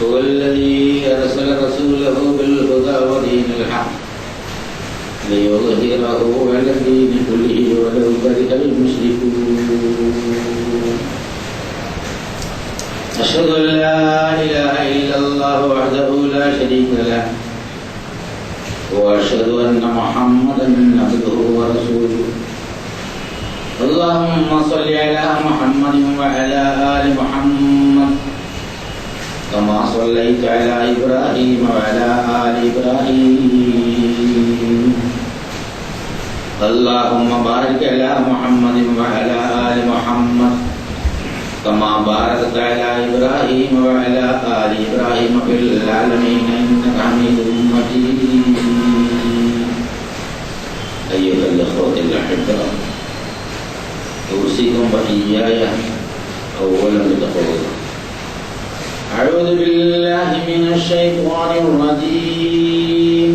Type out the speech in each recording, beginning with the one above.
هو الذي أرسل رسوله بالهدى ودين الحق ليظهره على الدين كله ولو كره المشركون. أشهد أن لا إله إلا الله وحده لا شريك له وأشهد أن محمدا عبده ورسوله. اللهم صل على محمد وعلى آل محمد كما صليت على إبراهيم وعلى آل إبراهيم. اللهم بارك على محمد وعلى آل محمد كما باركت على إبراهيم وعلى آل إبراهيم في العالمين إنك حميد مجيد. أيها الأخوة الأحباء، أوصيكم وإياي أولا بتقوى الله. أعوذ بالله من الشيطان الرجيم.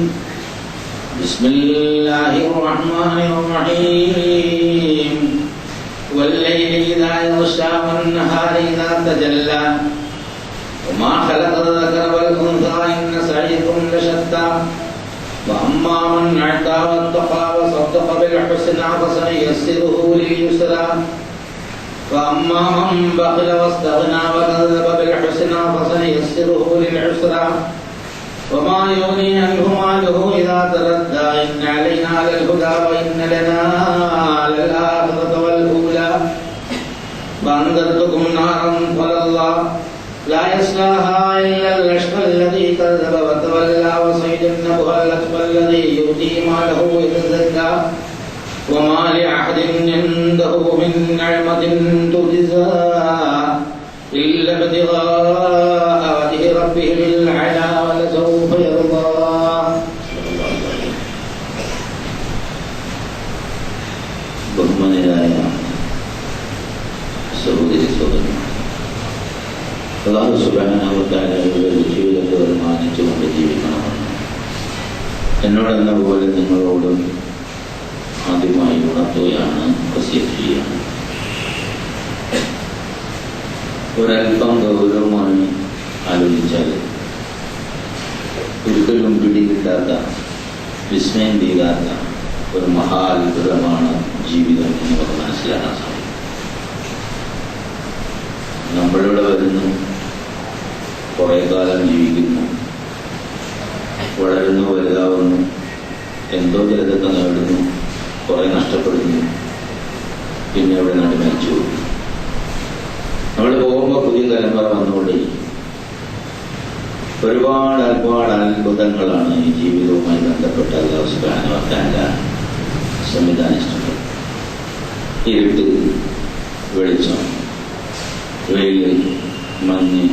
بسم الله الرحمن الرحيم. والليل إذا يغشى والنهار إذا تجلى وما خلق الذكر والأنثى إن سعيكم لشتى وأما من أعطى واتقى وصدق بالحسنى فسنيسره لليسرى وأما من بخل واستغنى وكذب بالحسنى فسنيسره للعسرى وما يغني عنه ماله إذا تردى إن علينا للهدى وإن لنا للآخرة والأولى وأنذرتكم نارا تلظى لا يصلاها إلا الأشقى الذي كذب وتولى وسيجنبها الأتقى الذي يؤتي ماله يتزكى وما لأحد عنده من نعمة تجزى إلا ابتغاء وجه ربه الأعلى ولسوف يرضى. ബഹുമാനരായ സഹോദരി സഹോദരന്മാർ, അല്ലാഹു സുബ്ഹാനഹു വ തആലയുടെ ജീവിതത്തെ ബഹുമാനിച്ചുകൊണ്ട് ജീവിക്കണമെന്ന് എന്നോടെന്ന പോലെ നിങ്ങളോടും ആദ്യമായി ഉണർത്തുകയാണ്, വസിയത്ത് ചെയ്യുകയാണ്. ഒരൽപ്പം ഗൗരവമായി ആലോചിച്ചാൽ ഒരിക്കലും പിടികിട്ടാത്ത, വിസ്മയം തീരാത്ത ഒരു മഹാത്ഭുതമാണ് ജീവിതം എന്ന് നമുക്ക് മനസ്സിലാക്കാൻ സാധിക്കും. നമ്മളിവിടെ വരുന്നു, കുറേ കാലം ജീവിക്കുന്നു, വളരുന്നു, വലുതാവുന്നു, എന്തോ ചിലതൊക്കെ നേടുന്നു, കുറെ നഷ്ടപ്പെടുന്നു, പിന്നെ അവിടെ നാട് മരിച്ചു. നമ്മൾ പോകുമ്പോൾ പുതിയ തലമുറ വന്നുകൊണ്ടേയിരിക്കും. ഒരുപാട് അത്ഭുതങ്ങളാണ് ഈ ജീവിതവുമായി ബന്ധപ്പെട്ട അല്ലാഹു സുബ്ഹാനഹു വ തആല സംവിധാനിച്ചിട്ടുണ്ട്. ഇരുട്ട്, വെളിച്ചം, വെയിൽ, മഞ്ഞ്,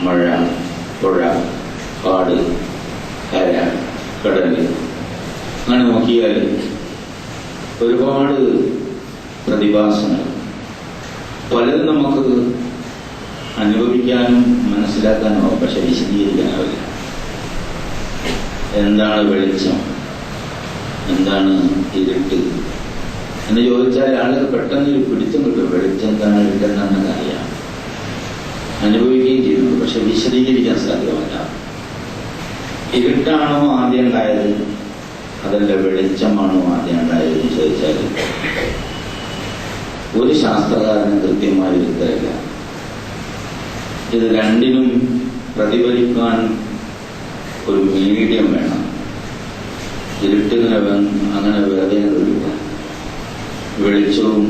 മഴ, പുഴ, കാട്, കര, കടൽ, അങ്ങനെ നോക്കിയാൽ ഒരുപാട് പ്രതിഭാസങ്ങൾ, പലതും നമുക്ക് അനുഭവിക്കാനും മനസ്സിലാക്കാനോ പക്ഷെ വിശദീകരിക്കാനാവില്ല. എന്താണ് വെളിച്ചം, എന്താണ് ഇരുട്ട് എന്ന് ചോദിച്ചാൽ ആളുകൾ പെട്ടെന്നൊരു പിടിത്തം കിട്ടും. വെളിച്ചം എന്താണ്, ഇരുട്ടെന്താണെന്നൊക്കെ അറിയാം, അനുഭവിക്കുകയും ചെയ്യുന്നു, പക്ഷെ വിശദീകരിക്കാൻ സാധ്യമല്ല. ഇരുട്ടാണോ ആദ്യം ഉണ്ടായത്, അതല്ല വെളിച്ചമാണോ ആദ്യം ഉണ്ടായതെന്ന് ചോദിച്ചാൽ ഒരു ശാസ്ത്രകാരനും കൃത്യമായ ഉത്തരമില്ല. ഇത് രണ്ടിനും പ്രതിഫലിക്കാൻ ഒരു മീഡിയം വേണം. ഇരുട്ടിങ്ങനെ അങ്ങനെ വെറുതെ കിട്ടില്ല, വെളിച്ചവും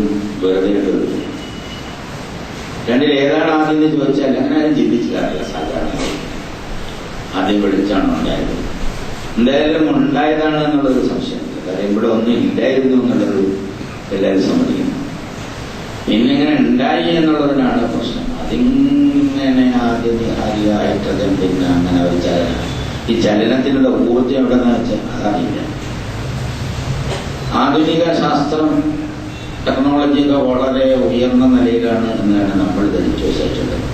വെറുതെ കിട്ടില്ല. രണ്ടിൽ ഏതാണ് ആദ്യം എന്ന് ചോദിച്ചാൽ അങ്ങനെ ആരും ചിന്തിച്ചില്ല. സാധാരണ ആദ്യം വെളിച്ചാണോ ഉണ്ടായത്, എന്തായാലും ഉണ്ടായതാണ് എന്നുള്ളൊരു സംശയമില്ല. കാര്യം ഇവിടെ ഒന്നും ഇല്ലായിരുന്നു എന്നുള്ളത് എല്ലാവരും സമ്മതിക്കുന്നു. പിന്നെ ഇങ്ങനെ ഉണ്ടായി എന്നുള്ളതിനാണ് പ്രശ്നം. അതിങ്ങനെ ആദ്യമായിട്ടത് പിന്നെ അങ്ങനെ ഒരു ഈ ചലനത്തിനുള്ള ഊർജ്ജം എവിടെന്ന് വെച്ചാൽ അതറിയില്ല. ആധുനിക ശാസ്ത്രം ടെക്നോളജിയൊക്കെ വളരെ ഉയർന്ന നിലയിലാണ് എന്നാണ് നമ്മൾ ധരിച്ചു വെച്ചിട്ടുള്ളത്.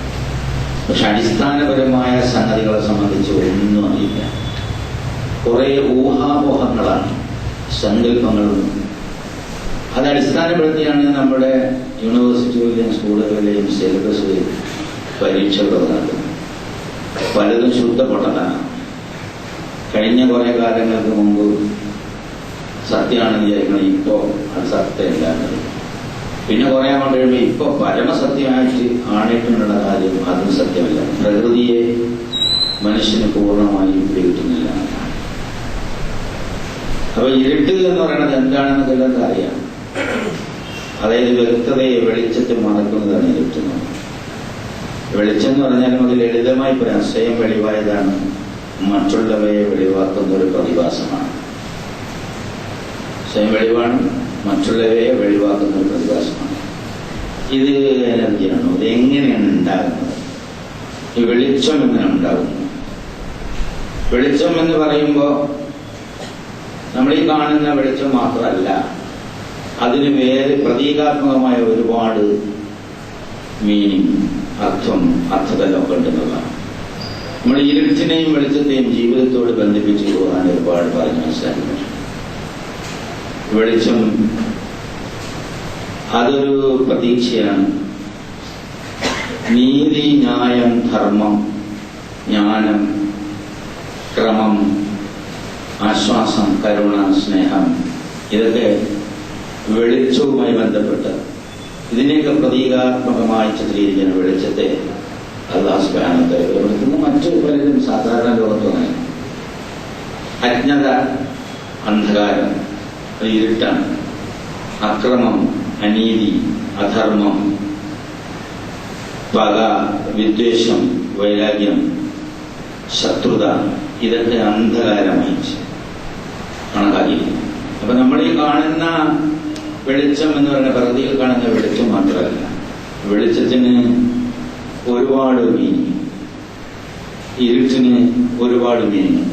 പക്ഷെ അടിസ്ഥാനപരമായ സംഗതികളെ സംബന്ധിച്ച് ഒന്നും അറിയില്ല. കുറെ ഊഹാപോഹങ്ങളാണ്, സങ്കല്പങ്ങളും. അത് അടിസ്ഥാനപ്പെടുത്തിയാണ് നമ്മുടെ യൂണിവേഴ്സിറ്റികളിലെയും സ്കൂളുകളിലെയും സിലബസ് പരീക്ഷകൾ നടത്തുന്നത്. പലതും ശുദ്ധപ്പെട്ടതാണ്. കഴിഞ്ഞ കുറെ കാലങ്ങൾക്ക് മുമ്പ് സത്യമാണെന്ന് വിചാരിക്കണം, ഇപ്പോൾ അത് സത്യമില്ലാത്തത്. പിന്നെ കുറെ അങ്ങോട്ട് കഴിയുമ്പോൾ ഇപ്പോൾ പരമസത്യമായിട്ട് ആണിട്ടുള്ള കാര്യം അതും സത്യമല്ല. പ്രകൃതിയെ മനുഷ്യന് പൂർണ്ണമായും പിടികിട്ടുന്നില്ല. അപ്പൊ ഇരുട്ട് എന്ന് പറയുന്നത് എന്താണെന്ന് എല്ലാവർക്കും അറിയാം. അതായത് വ്യക്തതയെ വെളിച്ചത്തെ മറക്കുന്നതാണ് ഇരുട്ടുന്നത്. വെളിച്ചം എന്ന് പറഞ്ഞാൽ നമുക്ക് ലളിതമായി പറയാം, സ്വയം വെളിവായതാണ്, മറ്റുള്ളവയെ വെളിവാക്കുന്ന ഒരു പ്രതിഭാസമാണ്. സ്വയം വെളിവാണ്, മറ്റുള്ളവയെ വെളിവാക്കുന്ന ഒരു പ്രതിഭാസമാണ്. ഇത് എനർജിയാണോ? ഇത് എങ്ങനെയാണ് ഉണ്ടാകുന്നത്? ഈ വെളിച്ചം എങ്ങനെ ഉണ്ടാകുന്നു? വെളിച്ചം എന്ന് പറയുമ്പോൾ നമ്മൾ ഈ കാണുന്ന വെളിച്ചം മാത്രമല്ല, അതിന് വേറെ പ്രതീകാത്മകമായ ഒരുപാട് മീനിങ്, അർത്ഥതലമൊക്കെ ഉണ്ടെന്നുള്ളതാണ്. നമ്മൾ ഇരുട്ടിനെയും വെളിച്ചത്തെയും ജീവിതത്തോട് ബന്ധിപ്പിച്ചു പോകാൻ ഒരുപാട് പറഞ്ഞ് മനസ്സിലാക്കി. വെളിച്ചം അതൊരു പ്രതീക്ഷയാണ്. നീതി, ന്യായം, ധർമ്മം, ജ്ഞാനം, ക്രമം, ആശ്വാസം, കരുണ, സ്നേഹം, ഇതൊക്കെ വെളിച്ചവുമായി ബന്ധപ്പെട്ട് ഇതിനെയൊക്കെ പ്രതീകാത്മകമായി ചിത്രീകരിക്കുന്ന വെളിച്ചത്തെ അല്ലാഹു സുബ്ഹാനഹു വ തആല വിളിക്കുന്ന മറ്റു പലരും സാധാരണ ലോകത്തൊന്നും അജ്ഞത, അന്ധകാരം, ഇരുട്ടാണ്. അക്രമം, അനീതി, അധർമ്മം, പക, വിദ്വേഷം, വൈരാഗ്യം, ശത്രുത, ഇതൊക്കെ അന്ധകാരമായി കണക്കാക്കിയിരിക്കുന്നു. അപ്പൊ നമ്മൾ ഈ കാണുന്ന വെളിച്ചം എന്ന് പറയുന്ന പ്രകൃതിയിൽ കാണുന്ന വെളിച്ചം മാത്രമല്ല, വെളിച്ചത്തിന് ഒരുപാട് മീനിങ്, ഇരുട്ടിന് ഒരുപാട് മീനിങ്.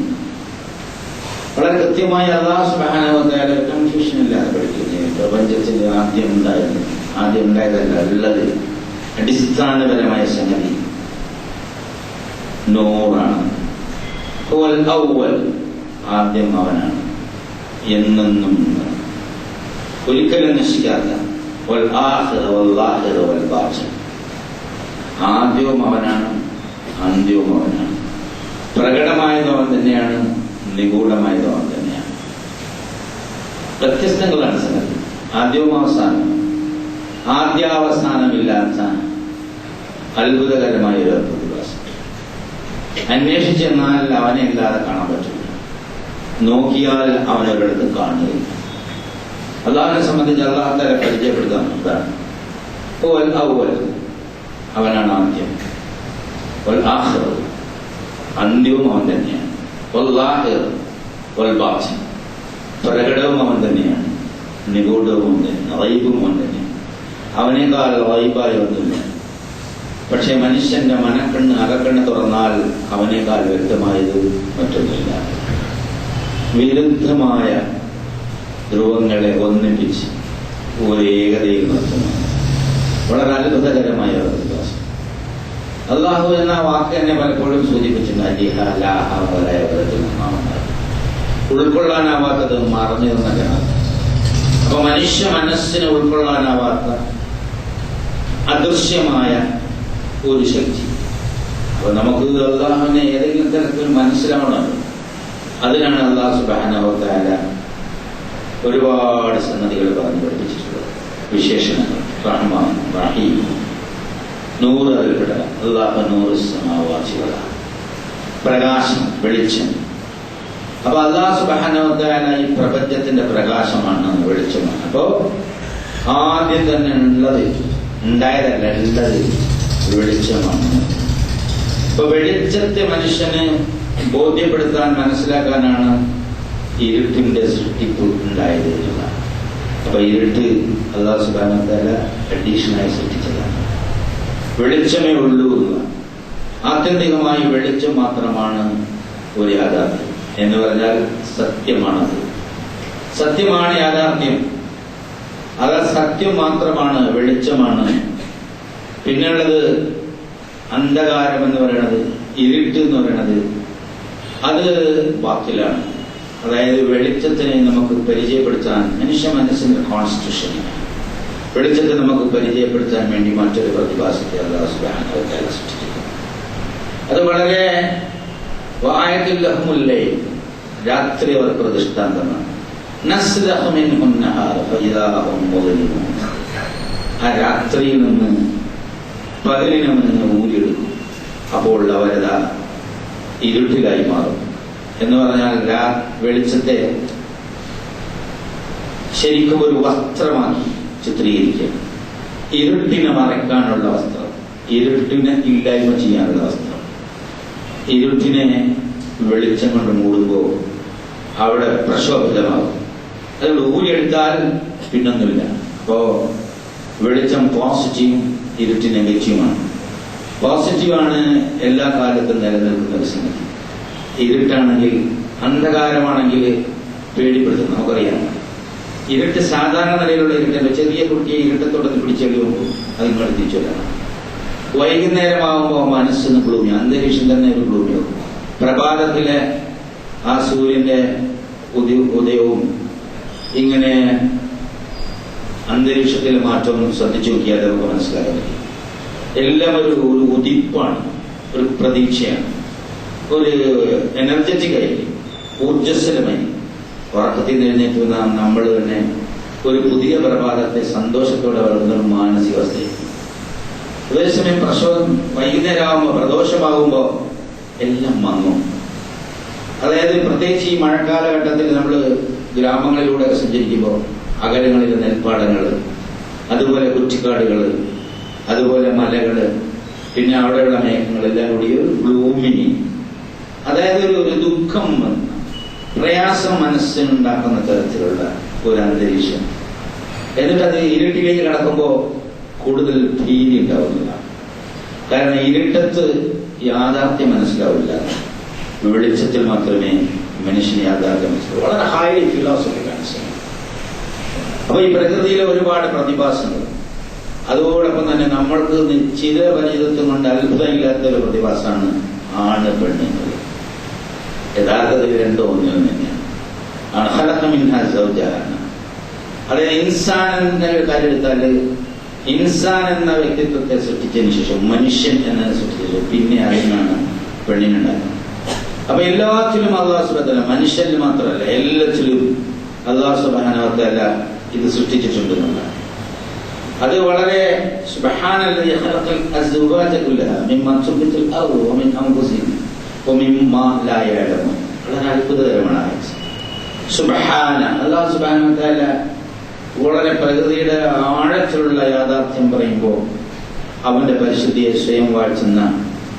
വളരെ കൃത്യമായി അല്ലാഹു സുബ്ഹാനഹു വ തആല കൺഫ്യൂഷൻ ഇല്ലാതെ പഠിക്കുന്നത്. പ്രപഞ്ചത്തിന് ആദ്യം ഉണ്ടായതല്ല, ഉള്ളത് അടിസ്ഥാനപരമായ സംഗതി നൂറാണ്. ആദ്യം അവനാണ്, എന്നെന്നും ഒരിക്കലും നശിക്കാത്ത. ആദ്യവും അവനാണ്, അന്ത്യവും അവനാണ്. പ്രകടമായതും അവൻ തന്നെയാണ്, നിഗൂഢമായതും അവൻ തന്നെയാണ്. വ്യത്യസ്തങ്ങളാണ് സംഗതി. ആദ്യവും അവസാനം, ആദ്യാവസാനമില്ലാത്ത അത്ഭുതകരമായ ഒരു പ്രതിഭാസം. അന്വേഷിച്ചെന്നാൽ അവനെ ഇല്ലാതെ കാണാൻ പറ്റില്ല, നോക്കിയാൽ അവനൊരിടത്ത് കാണുകയില്ല. അല്ലാഹുവിനെ സംബന്ധിച്ച് അല്ലാഹു തആല പരിചയപ്പെടുത്താൻ എന്താണ്? അവനാണ് ആദ്യം, അന്ത്യവും അവൻ തന്നെയാണ്, പ്രകടവും അവൻ തന്നെയാണ്, നിഗൂഢവും അവൻ തന്നെ, റൈബും അവൻ തന്നെയാണ്. അവനേക്കാൾ റൈബായി ഒന്നുമില്ല. പക്ഷെ മനുഷ്യന്റെ മനക്കണ്ണ്, അകക്കണ്ണ് തുറന്നാൽ അവനേക്കാൾ വ്യക്തമായത് മറ്റൊന്നുമില്ല. വിരുദ്ധമായ ധ്രുവങ്ങളെ ഒന്നിപ്പിച്ച് ഒരു ഏകതയിൽ നിർത്തുന്നു. വളരെ അത്ഭുതകരമായ വിശ്വാസം. അല്ലാഹു എന്ന വാക്ക് എന്നെ പലപ്പോഴും സൂചിപ്പിച്ചിട്ടുണ്ട്. ഉൾക്കൊള്ളാനാവാത്തത് മറഞ്ഞു എന്നൊക്കെയാണ്. അപ്പൊ മനുഷ്യ മനസ്സിനെ ഉൾക്കൊള്ളാനാവാത്ത അദൃശ്യമായ ഒരു ശക്തി. അപ്പൊ നമുക്ക് അല്ലാഹുവിനെ ഏതെങ്കിലും തരത്തിൽ മനസ്സിലാവണം. അതിനാണ് അല്ലാഹു സുബ്ഹാനഹു വ തആല ഒരുപാട് സംഗതികൾ പറഞ്ഞു പഠിപ്പിച്ചിട്ടുള്ളത്. വിശേഷണങ്ങൾ, റഹ്മാൻ, റഹീം, നൂറ് അതിൽപ്പെട്ട അല്ലാഹു നൂറ് സമാവാതി വൽ അർദ്, പ്രകാശം, വെളിച്ചം. അപ്പൊ അല്ലാഹു സുബ്ഹാനഹു വ തആല ഈ പ്രപഞ്ചത്തിന്റെ പ്രകാശമാണ്, വെളിച്ചമാണ്. അപ്പോ ആദ്യം തന്നെ ഉണ്ടായതല്ല, ഉള്ളത് വെളിച്ചമാണ്. അപ്പൊ വെളിച്ചത്തെ മനുഷ്യന് ബോധ്യപ്പെടുത്താൻ, മനസ്സിലാക്കാനാണ് ഇരുട്ടിന്റെ സൃഷ്ടിപ്പ് ഉണ്ടായത് എന്നുള്ളതാണ്. അപ്പൊ ഇരുട്ട് അല്ലാഹു സുബ്ഹാനഹു വ തആല അഡീഷണലായി സൃഷ്ടിച്ചതാണ്. വെളിച്ചമേ ഉള്ളൂ എന്നതാണ്. ആത്യന്തികമായി വെളിച്ചം മാത്രമാണ് ഒരു യാഥാർത്ഥ്യം എന്ന് പറഞ്ഞാൽ സത്യമാണത്. സത്യമാണ് യാഥാർത്ഥ്യം. അത് സത്യം മാത്രമാണ്, വെളിച്ചമാണ്. പിന്നെയുള്ളത് അന്ധകാരം എന്ന് പറയുന്നത്, ഇരുട്ട് എന്ന് പറയുന്നത് അത് ബാത്തിലാണ്. അതായത് വെളിച്ചത്തിനെ നമുക്ക് പരിചയപ്പെടുത്താൻ മനുഷ്യ മനസ്സിന്റെ കോൺസ്റ്റിറ്റ്യൂഷനാണ്. വെളിച്ചത്തെ നമുക്ക് പരിചയപ്പെടുത്താൻ വേണ്ടി മറ്റൊരു പ്രതിഭാസത്തെ അല്ലാഹു സുബ്ഹാനഹു വ തആല സൃഷ്ടിച്ചിട്ടുണ്ട്. അത് വളരെ വആയത്തുൽ ലഹുമുൽ ലൈൽ, രാത്രി അവർക്ക് ദൃഷ്ടാന്തമാണ്. നസ്ലഖു മിൻഹു അൻ-നഹാറ ഫഇദാ ഹും മുദ്ലിമൂൻ. ആ രാത്രിയിൽ നിന്ന് പകലിനെ നിന്ന് ഊരിയെടുക്കും, അപ്പോൾ അവരതാ ഇരുട്ടിലായി മാറും. എന്ന് പറഞ്ഞാൽ വെളിച്ചത്തെ ശരിക്കും ഒരു വസ്ത്രമാക്കി ചിത്രീകരിക്കുക. ഇരുട്ടിനെ മറയ്ക്കാനുള്ള വസ്ത്രം, ഇരുട്ടിനെ ഇല്ലായ്മ ചെയ്യാനുള്ള വസ്ത്രം. ഇരുട്ടിനെ വെളിച്ചം കൊണ്ട് മൂടുമ്പോൾ അവിടെ പ്രക്ഷോഭിതമാകും. അതുകൊണ്ട് ഊരിയെടുത്താൽ പിന്നൊന്നുമില്ല. അപ്പോ വെളിച്ചം പോസിറ്റീവും ഇരുട്ട് നെഗറ്റീവുമാണ്. പോസിറ്റീവാണ് എല്ലാ കാലത്തും നിലനിൽക്കുന്ന ഒരു സംഗതി. ഇരുട്ടാണെങ്കിൽ, അന്ധകാരമാണെങ്കിൽ പേടിപ്പെടുത്തും. നമുക്കറിയാം, ഇരുട്ട് സാധാരണ നിലയിലുള്ള ഇരുട്ടല്ല. ചെറിയ കുട്ടിയെ ഇരുട്ടത്തോടൊന്ന് പിടിച്ചെറിയുമ്പോൾ അത് ഇങ്ങോട്ട് തിരിച്ചുവരാണ്. വൈകുന്നേരമാകുമ്പോൾ മനസ്സിന് ഗ്ലൂമി, അന്തരീക്ഷം തന്നെ ഒരു ഗ്ലൂമിയാവും. പ്രഭാതത്തിലെ ആ സൂര്യന്റെ ഉദയവും ഇങ്ങനെ അന്തരീക്ഷത്തിലെ മാറ്റവും ശ്രദ്ധിച്ചു നോക്കിയാൽ നമുക്ക് മനസ്സിലാക്കാൻ കഴിയും. എല്ലാം ഒരു ഉദിപ്പാണ്, ഒരു പ്രതീക്ഷയാണ്, ഒരു എനർജറ്റിക് ആയിരിക്കും, ഊർജസ്വലമായി. ഉറക്കത്തിൽ എഴുന്നേറ്റ് നമ്മൾ തന്നെ ഒരു പുതിയ പ്രഭാതത്തെ സന്തോഷത്തോടെ വളർന്ന ഒരു മാനസികാവസ്ഥയായിരിക്കും. അതേസമയം വൈകുന്നേരമാകുമ്പോൾ, പ്രദോഷമാകുമ്പോൾ എല്ലാം മങ്ങും. അതായത് പ്രത്യേകിച്ച് ഈ മഴക്കാലഘട്ടത്തിൽ നമ്മൾ ഗ്രാമങ്ങളിലൂടെ സഞ്ചരിക്കുമ്പോൾ അകലങ്ങളിൽ നെൽപ്പാടങ്ങൾ, അതുപോലെ കുറ്റിക്കാടുകൾ, അതുപോലെ മലകൾ, പിന്നെ അവിടെയുള്ള മേഘങ്ങളെല്ലാം കൂടി ഒരു ഗ്ലൂമിനി, അതായത് ഒരു ദുഃഖം, പ്രയാസം മനസ്സിനുണ്ടാക്കുന്ന തരത്തിലുള്ള ഒരു അന്തരീക്ഷം. എന്നിട്ടത് ഇരുട്ടിലേക്ക് കടക്കുമ്പോൾ കൂടുതൽ ഭീതി ഉണ്ടാവുന്നതാണ്. കാരണം ഇരുട്ടത്ത് യാഥാർത്ഥ്യം മനസ്സിലാവില്ല, വെളിച്ചത്തിൽ മാത്രമേ മനുഷ്യന് യാഥാർത്ഥ്യം മനസ്സിലാവൂ. വളരെ ഹൈലി ഫിലോസഫിക്കൽ ആൻസർ. അപ്പൊ ഈ പ്രകൃതിയിലെ ഒരുപാട് പ്രതിഭാസങ്ങൾ, അതോടൊപ്പം തന്നെ നമ്മൾക്ക് നിശ്ചിത പരിചിതത്വം കൊണ്ട് അത്ഭുതമില്ലാത്ത ഒരു പ്രതിഭാസമാണ് ആണ് പെണ്ണ് എന്നുള്ളത്. യഥാർത്ഥത്തിൽ രണ്ടോ ഒന്നും തന്നെയാണ്. അതായത് ഇൻസാനിന്റെ കാര്യം എടുത്താല്, ഇൻസാൻ എന്ന വ്യക്തിത്വത്തെ സൃഷ്ടിച്ചതിന് ശേഷം, മനുഷ്യൻ എന്നതിനെ സൃഷ്ടിച്ചു, പിന്നെ അതിനാണ് പെണ്ണിനുണ്ടാകുന്നത്. അപ്പൊ എല്ലാത്തിലും അല്ലാഹു സുബ്ഹാനഹു വ തആല, മനുഷ്യരിൽ മാത്രമല്ല എല്ലാത്തിലും അല്ലാഹു സുബ്ഹാനഹു വ തആല ഇത് സൃഷ്ടിച്ചിട്ടുണ്ടെന്നുള്ളതാണ്. അത് വളരെ സുബ്ഹാനല്ലദീ ഖലഖൽ അസ്വാജ കുല്ലഹാ മിമ്മാ തുൻബിതുൽ അർദു വമിൻ അൻഫുസിഹിം വമിമ്മാ ലാ യഅലമൂൻ. വളരെ അത്ഭുതകരമാണ്. സുബ്ഹാന, അല്ലാഹു സുബ്ഹാനഹു വ തആല വളരെ പ്രകൃതിയുടെ ആഴത്തിലുള്ള യാഥാർത്ഥ്യം പറയുമ്പോൾ അവന്റെ പരിശുദ്ധിയെ സ്വയം വാഴ്ത്തുന്ന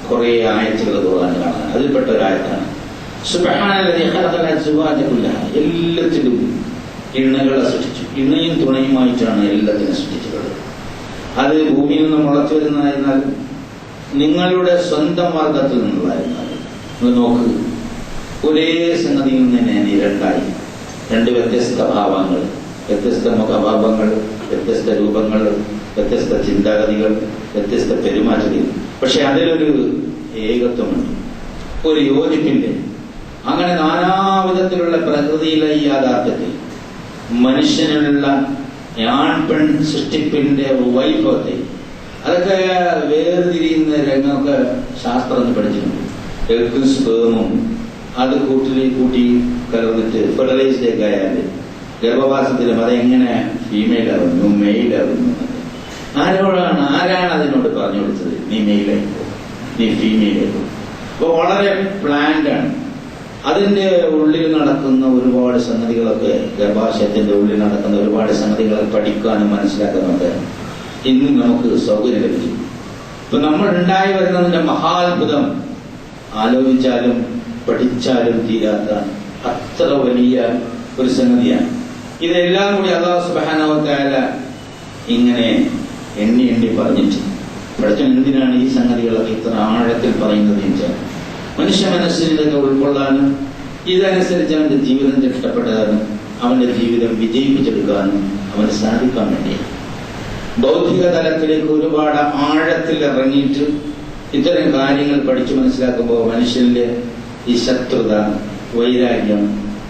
കുറെ ആയത്തുകൾ ഖുർആനിൽ കാണാൻ. അതിൽപ്പെട്ട ഒരായത്താണ് സുബ്ഹാനല്ലദീ ഖലഖൽ അസ്വാജ കുല്ലഹാ. എല്ലാത്തിലും ഇണകളെ സൃഷ്ടിച്ചു. ഇണയും തുണയുമായിട്ടാണ് എല്ലാത്തിനും സൃഷ്ടിച്ചിട്ടുള്ളത്. അത് ഭൂമിയിൽ നിന്ന് മുളച്ചു വരുന്നതായിരുന്നാൽ, നിങ്ങളുടെ സ്വന്തം വർഗത്തിൽ നിന്നുള്ളതായിരുന്നാൽ, നിങ്ങൾ നോക്ക്, ഒരേ സംഗതിയിൽ നിന്ന് തന്നെ രണ്ടായി, രണ്ട് വ്യത്യസ്ത ഭാവങ്ങൾ, വ്യത്യസ്ത മുഖഭാവങ്ങൾ, വ്യത്യസ്ത രൂപങ്ങൾ, വ്യത്യസ്ത ചിന്താഗതികൾ, വ്യത്യസ്ത പെരുമാറ്റങ്ങൾ. പക്ഷെ അതിലൊരു ഏകത്വമുണ്ട്, ഒരു യോജിപ്പിന്റെ. അങ്ങനെ നാനാവിധത്തിലുള്ള പ്രകൃതിയിലെ ഈ യാഥാർത്ഥ്യത്തിൽ മനുഷ്യനുള്ള ആൺ പെൺ സൃഷ്ടിപ്പിന്റെ വൈഭവത്തെ, അതൊക്കെ വേർതിരിയുന്ന രംഗമൊക്കെ ശാസ്ത്രം പഠിച്ചിട്ടുണ്ട്. എഗ്ഗും സ്പേമും അത് കൂട്ടി കലർന്നിട്ട് ഫെർട്ടിലൈസ്ഡ് എഗ് ആയാൽ ഗർഭവാസത്തിലും അതെങ്ങനെ ഫീമെയിലാവുന്നു, മെയിലാവുന്നു. ആരാണ് അതിനോട് പറഞ്ഞു കൊടുത്തത്? നീ മെയിലായിപ്പോ, നീ ഫീമെയിലായിപ്പോ. അപ്പൊ വളരെ പ്ലാൻഡ് ആണ്. അതിന്റെ ഉള്ളിൽ നടക്കുന്ന ഒരുപാട് സംഗതികളൊക്കെ, ഗർഭാശയത്തിന്റെ ഉള്ളിൽ നടക്കുന്ന ഒരുപാട് സംഗതികൾ പഠിക്കാനും മനസ്സിലാക്കാനൊക്കെ ഇന്ന് നമുക്ക് സൗകര്യം ലഭിക്കും. ഇപ്പൊ നമ്മൾ ഉണ്ടായി വരുന്നതിന്റെ മഹാത്ഭുതം ആലോചിച്ചാലും പഠിച്ചാലും തീരാത്ത അത്ര വലിയ ഒരു സംഗതിയാണ്. ഇതെല്ലാം കൂടി അല്ലാഹു സുബ്ഹാനഹു വ തആല ഇങ്ങനെ എണ്ണി എണ്ണി പറഞ്ഞിട്ട് പഠിച്ചൻ എന്തിനാണ് ഈ സംഗതികളൊക്കെ ഇത്ര ആഴത്തിൽ പറയുന്നത് വെച്ചാൽ മനുഷ്യ മനസ്സിൽ ഇതൊക്കെ ഉൾക്കൊള്ളാനും ഇതനുസരിച്ച് അവന്റെ ജീവിതം രക്ഷപ്പെടാനും അവന്റെ ജീവിതം വിജയിപ്പിച്ചെടുക്കാനും അവന് സാധിക്കാൻ വേണ്ടിയാണ്. ബൗദ്ധിക തലത്തിലേക്ക് ഒരുപാട് ആഴത്തിൽ ഇറങ്ങിയിട്ട് ഇത്തരം കാര്യങ്ങൾ പഠിച്ചു മനസ്സിലാക്കുമ്പോൾ മനുഷ്യന്റെ ഈ ശത്രുത, വൈരാഗ്യം,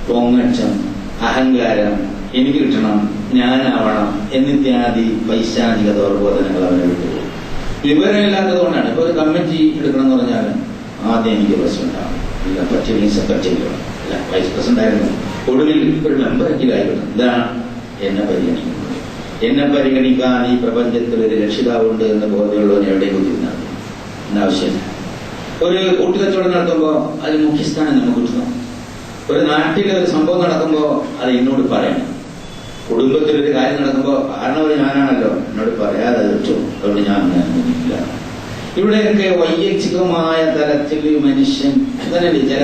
പൊങ്ങച്ചം, അഹങ്കാരം, എനിക്ക് കിട്ടണം, ഞാനാവണം എന്നിത്യാദി പൈശാചിക ദൗർബോധനങ്ങൾ അവനെ വിട്ടുപോകും. വിവരമില്ലാത്തതുകൊണ്ടാണ്. ഇപ്പൊ ഒരു കമ്മിറ്റി എടുക്കണം എന്ന് പറഞ്ഞാൽ ആദ്യം എനിക്ക് പ്രസിഡന്റ് ആവണം, ഇല്ല പറ്റില്ലെങ്കിൽ സെക്രട്ടറി വേണം, അല്ല വൈസ് പ്രസിഡന്റ് ആയിരുന്നു, ഒടുവിൽ ഒരു മെമ്പറെങ്കിലായിരുന്നു. ഇതാണ് എന്നെ പരിഗണിക്കുന്നത്. എന്നെ പരിഗണിക്കാൻ ഈ പ്രപഞ്ചത്തിൽ ഒരു രക്ഷിതാവുണ്ട് എന്ന് ബോധ്യമുള്ളവന് എവിടെയും കുത്തിരുന്നാൽ എന്നാവശ്യമില്ല. ഒരു കൂട്ടുകച്ചവടം നടത്തുമ്പോൾ അതിൽ മുഖ്യസ്ഥാനം നമുക്ക് കിട്ടണം. ഒരു നാട്ടിൽ ഒരു സംഭവം നടക്കുമ്പോൾ അത് എന്നോട് പറയണം. കുടുംബത്തിൽ ഒരു കാര്യം നടക്കുമ്പോൾ കാരണവർ ഞാനാണല്ലോ, എന്നോട് പറയാതെ കിട്ടും, അതുകൊണ്ട് ഞാൻ ഇല്ല. ഇവിടെയൊക്കെ വൈയക്തികമായ തലത്തിൽ മനുഷ്യൻ അങ്ങനെയല്ലേ ചില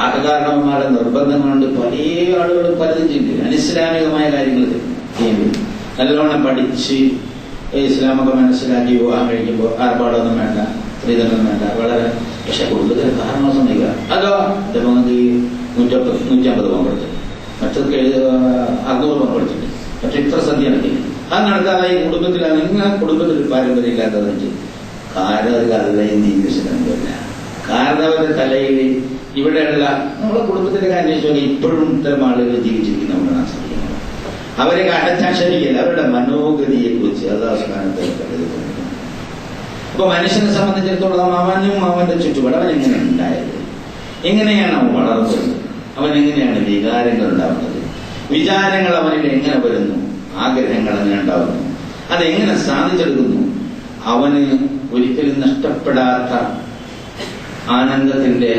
ആട്ടക്കാരണവന്മാരുടെ നിർബന്ധം കൊണ്ട് പല ആളുകളും പലതും ചെയ്യും. അനിസ്ലാമികമായ കാര്യങ്ങൾ ചെയ്യുന്നു. നല്ലോണം പഠിച്ച് ഇസ്ലാമൊക്കെ മനസ്സിലാക്കി വിവാഹം കഴിക്കുമ്പോൾ ആർപ്പാടൊന്നും വേണ്ട, സ്ത്രീധനം വേണ്ട, വളരെ പക്ഷെ കുടുംബത്തിൽ കാരണവും സമ്മതിക്കുക. അതോ നമുക്ക് 150 പവൻ കൊടുത്തു, മറ്റൊക്കെ 600 പവൻ കൊടുത്തിട്ട് പക്ഷെ ഇത്ര സദ്യ നടത്തില്ല. അത് നടക്കാതെ ഈ കുടുംബത്തിൽ നിങ്ങൾ കുടുംബത്തിൽ പാരമ്പര്യം ഇല്ലാത്തതെന്ന് വെച്ച് കാരണവരല്ല എന്ന് ഇംഗ്ലീഷിലല്ല. കാരണവരുടെ തലയിൽ ഇവിടെയുള്ള നമ്മളെ കുടുംബത്തിന്റെ കാര്യം ചോദിച്ചാൽ ഇപ്പോഴും ഇത്തരം ആളുകൾ ജീവിച്ചിരിക്കുന്നവരാണ് ശ്രദ്ധിക്കുന്നത്. അവരെ അടച്ചാക്ഷരിക്കല്ല, അവരുടെ മനോഗതിയെ കുറിച്ച് അല്ലാഹു സുബ്ഹാനഹു വ തആല കരുതുന്നു. അപ്പൊ മനുഷ്യനെ സംബന്ധിച്ചിടത്തോളം അവനും അവന്റെ ചുറ്റുപാട് അവൻ എങ്ങനെ ഉണ്ടായത്, എങ്ങനെയാണ് അവൻ വളർന്നത്, അവൻ എങ്ങനെയാണ് വികാരങ്ങൾ ഉണ്ടാവുന്നത്, വിചാരങ്ങൾ അവനിൽ എങ്ങനെ വരുന്നു, ആഗ്രഹങ്ങൾ എങ്ങനെ ഉണ്ടാവുന്നു, അതെങ്ങനെ സാധിച്ചെടുക്കുന്നു, അവന് ഒരിക്കലും നഷ്ടപ്പെടാത്ത ആനന്ദത്തിന്റെ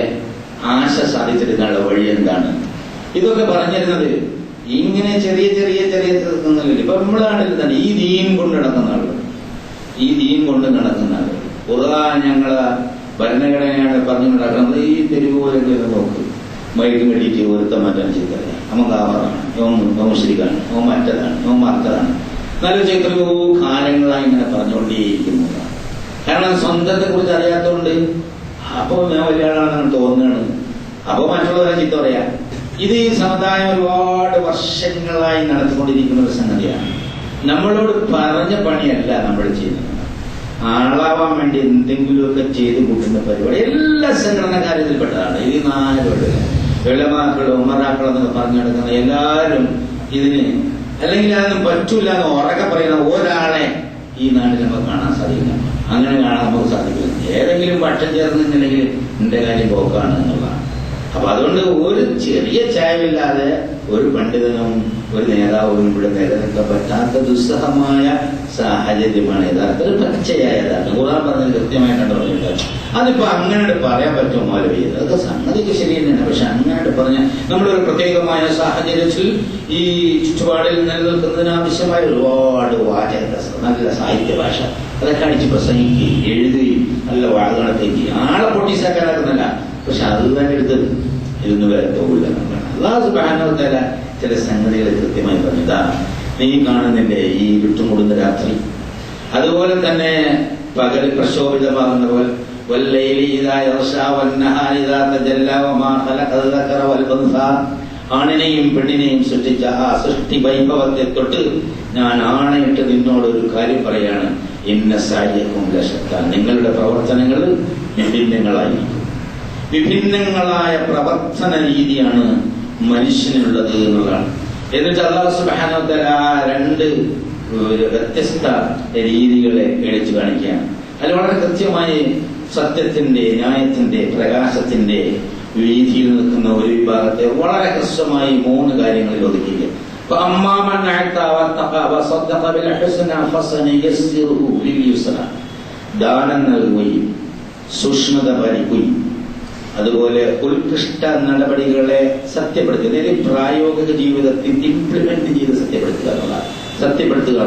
ആശ സാധിച്ചെടുക്കാനുള്ള വഴി എന്താണ്, ഇതൊക്കെ പറഞ്ഞിരുന്നത് ഇങ്ങനെ ചെറിയ ചെറിയ ചെറിയ തീർക്കുന്നില്ല. ഇപ്പൊ നമ്മളാണിൽ തന്നെ ഈ ദീൻ കൊണ്ട് നടക്കുന്ന ആളുകൾ, ഈ ദീൻ കൊണ്ട് നടക്കുന്ന ആളുകൾ ഖുർആൻ ഞങ്ങളെ ഭരണഘടനയാണ് പറഞ്ഞു നടക്കുന്നത്. ഈ തെരുവുപോലെയൊക്കെ നോക്ക്, മൈക്ക് കെട്ടിയിട്ട് ഒരുത്തം മാറ്റാൻ ചെയ്തറിയാം, നമുക്ക് ആവാറാണ്, ഓം മുശ്രിക്കാണ്, ഓം മറ്റതാണ്, ഓം മർത്തതാണ്, നല്ല എത്രയോ കാലങ്ങളായി ഇങ്ങനെ പറഞ്ഞുകൊണ്ടേയിരിക്കുന്നതാണ്. കാരണം സ്വന്തത്തെ കുറിച്ച് അറിയാത്തതുകൊണ്ട് അപ്പൊ ഞാൻ വലിയ ആളാണെന്ന് തോന്നുകയാണ്, അപ്പൊ മറ്റുള്ളവരെ ചീത്ത പറയാ. ഇത് ഈ സമുദായം ഒരുപാട് വർഷങ്ങളായി നടത്തിക്കൊണ്ടിരിക്കുന്ന ഒരു സംഗതിയാണ്. നമ്മളോട് പറഞ്ഞ പണിയല്ല നമ്മൾ ചെയ്യുന്നത്, ആളാവാൻ വേണ്ടി എന്തെങ്കിലുമൊക്കെ ചെയ്ത് കൂട്ടുന്ന പരിപാടി എല്ലാ സംഘടനക്കാരും ഇതിൽപ്പെട്ടതാണ്. ഇത് 4 വെള്ളമാക്കളോ ഉമ്മറാക്കളോ എന്നൊക്കെ പറഞ്ഞു നടക്കുന്ന എല്ലാവരും ഇതിന് അല്ലെങ്കിൽ അതൊന്നും പറ്റൂല എന്ന് ഉറക്കെ പറയുന്ന ഒരാളെ ഈ നാട്ടിൽ നമുക്ക് കാണാൻ സാധിക്കില്ല. അങ്ങനെ കാണാൻ നമുക്ക് സാധിക്കില്ല. ഏതെങ്കിലും പക്ഷം ചേർന്നിട്ടുണ്ടെങ്കിൽ എന്റെ കാര്യം പോക്കാണ് എന്നുള്ളതാണ്. അപ്പൊ അതുകൊണ്ട് ഒരു ചെറിയ ചായവില്ലാതെ ഒരു പണ്ഡിതനും ഒരു നേതാവും ഇവിടെ നിലനിൽക്കാൻ പറ്റാത്ത ദുസ്സഹമായ സാഹചര്യമാണ് യഥാർത്ഥത്തിൽ പച്ചയായ യഥാർത്ഥം. ഖുർആൻ പറഞ്ഞത് കൃത്യമായിട്ടാണ് പറഞ്ഞിട്ടുള്ളത്. അതിപ്പോ അങ്ങനെ പറയാൻ പറ്റുമോ മൗലവി? അതൊക്കെ സംഗതിക്ക് ശരി തന്നെയാണ്. പക്ഷെ അങ്ങനെ പറഞ്ഞ നമ്മളൊരു പ്രത്യേകമായ സാഹചര്യത്തിൽ ഈ ചുറ്റുപാടിൽ നിലനിൽക്കുന്നതിന് ആവശ്യമായ ഒരുപാട് വാചക, നല്ല സാഹിത്യ ഭാഷ അതൊക്കെ അടിച്ച് പ്രസംഗിക്കുകയും എഴുതുകയും നല്ല വാഴകളത്തേക്ക് ആളെ പൊട്ടീസാക്കാനാക്കുന്നല്ല. പക്ഷെ അത് തന്നെ എടുത്ത് ഇതൊന്നും വരെ തോന്നില്ല. അല്ലാഹു സുബ്ഹാനഹു വ തആല ചില സംഗതികൾ കൃത്യമായി പറഞ്ഞതാ. നീ കാണുന്നില്ലേ ഈ ഇരുട്ടുമൂടുന്ന രാത്രി, അതുപോലെ തന്നെ പകൽ പ്രക്ഷോഭിതമാകുന്ന പോലെ ആണിനെയും പെണ്ണിനെയും സൃഷ്ടിച്ച ആ സൃഷ്ടി വൈഭവത്തെ തൊട്ട് ഞാൻ ആണയിട്ട് നിന്നോട് ഒരു കാര്യം പറയാണ്, ഇന്ന സായ്യക്കും ലശത്ത, നിങ്ങളുടെ പ്രവർത്തനങ്ങൾ വിഭിന്നങ്ങളായിരിക്കും. വിഭിന്നങ്ങളായ പ്രവർത്തന രീതിയാണ് മനുഷ്യനുള്ളത് എന്നുള്ളതാണ്. എന്നിട്ട് അല്ലാഹു സുബ്ഹാനഹു വ തആല 2 വ്യത്യസ്ത രീതികളെ എഴുതി കാണിക്കുകയാണ്. അതിൽ വളരെ കൃത്യമായി സത്യത്തിന്റെ, ന്യായത്തിന്റെ, പ്രകാശത്തിന്റെ വീതിയിൽ നിൽക്കുന്ന ഒരു വിഭാഗത്തെ വളരെ ഹ്രസ്വമായി 3 കാര്യങ്ങളിൽ ഒതുക്കുക. ദാനം നൽകുകയും സൂക്ഷ്മത പാലിക്കുകയും അതുപോലെ ഉത്കൃഷ്ട നടപടികളെ സത്യപ്പെടുത്തുക, അതായത് പ്രായോഗിക ജീവിതത്തിൽ ഇംപ്ലിമെന്റ് ചെയ്ത് സത്യപ്പെടുത്തുക എന്നുള്ളതാണ്. സത്യപ്പെടുത്തുക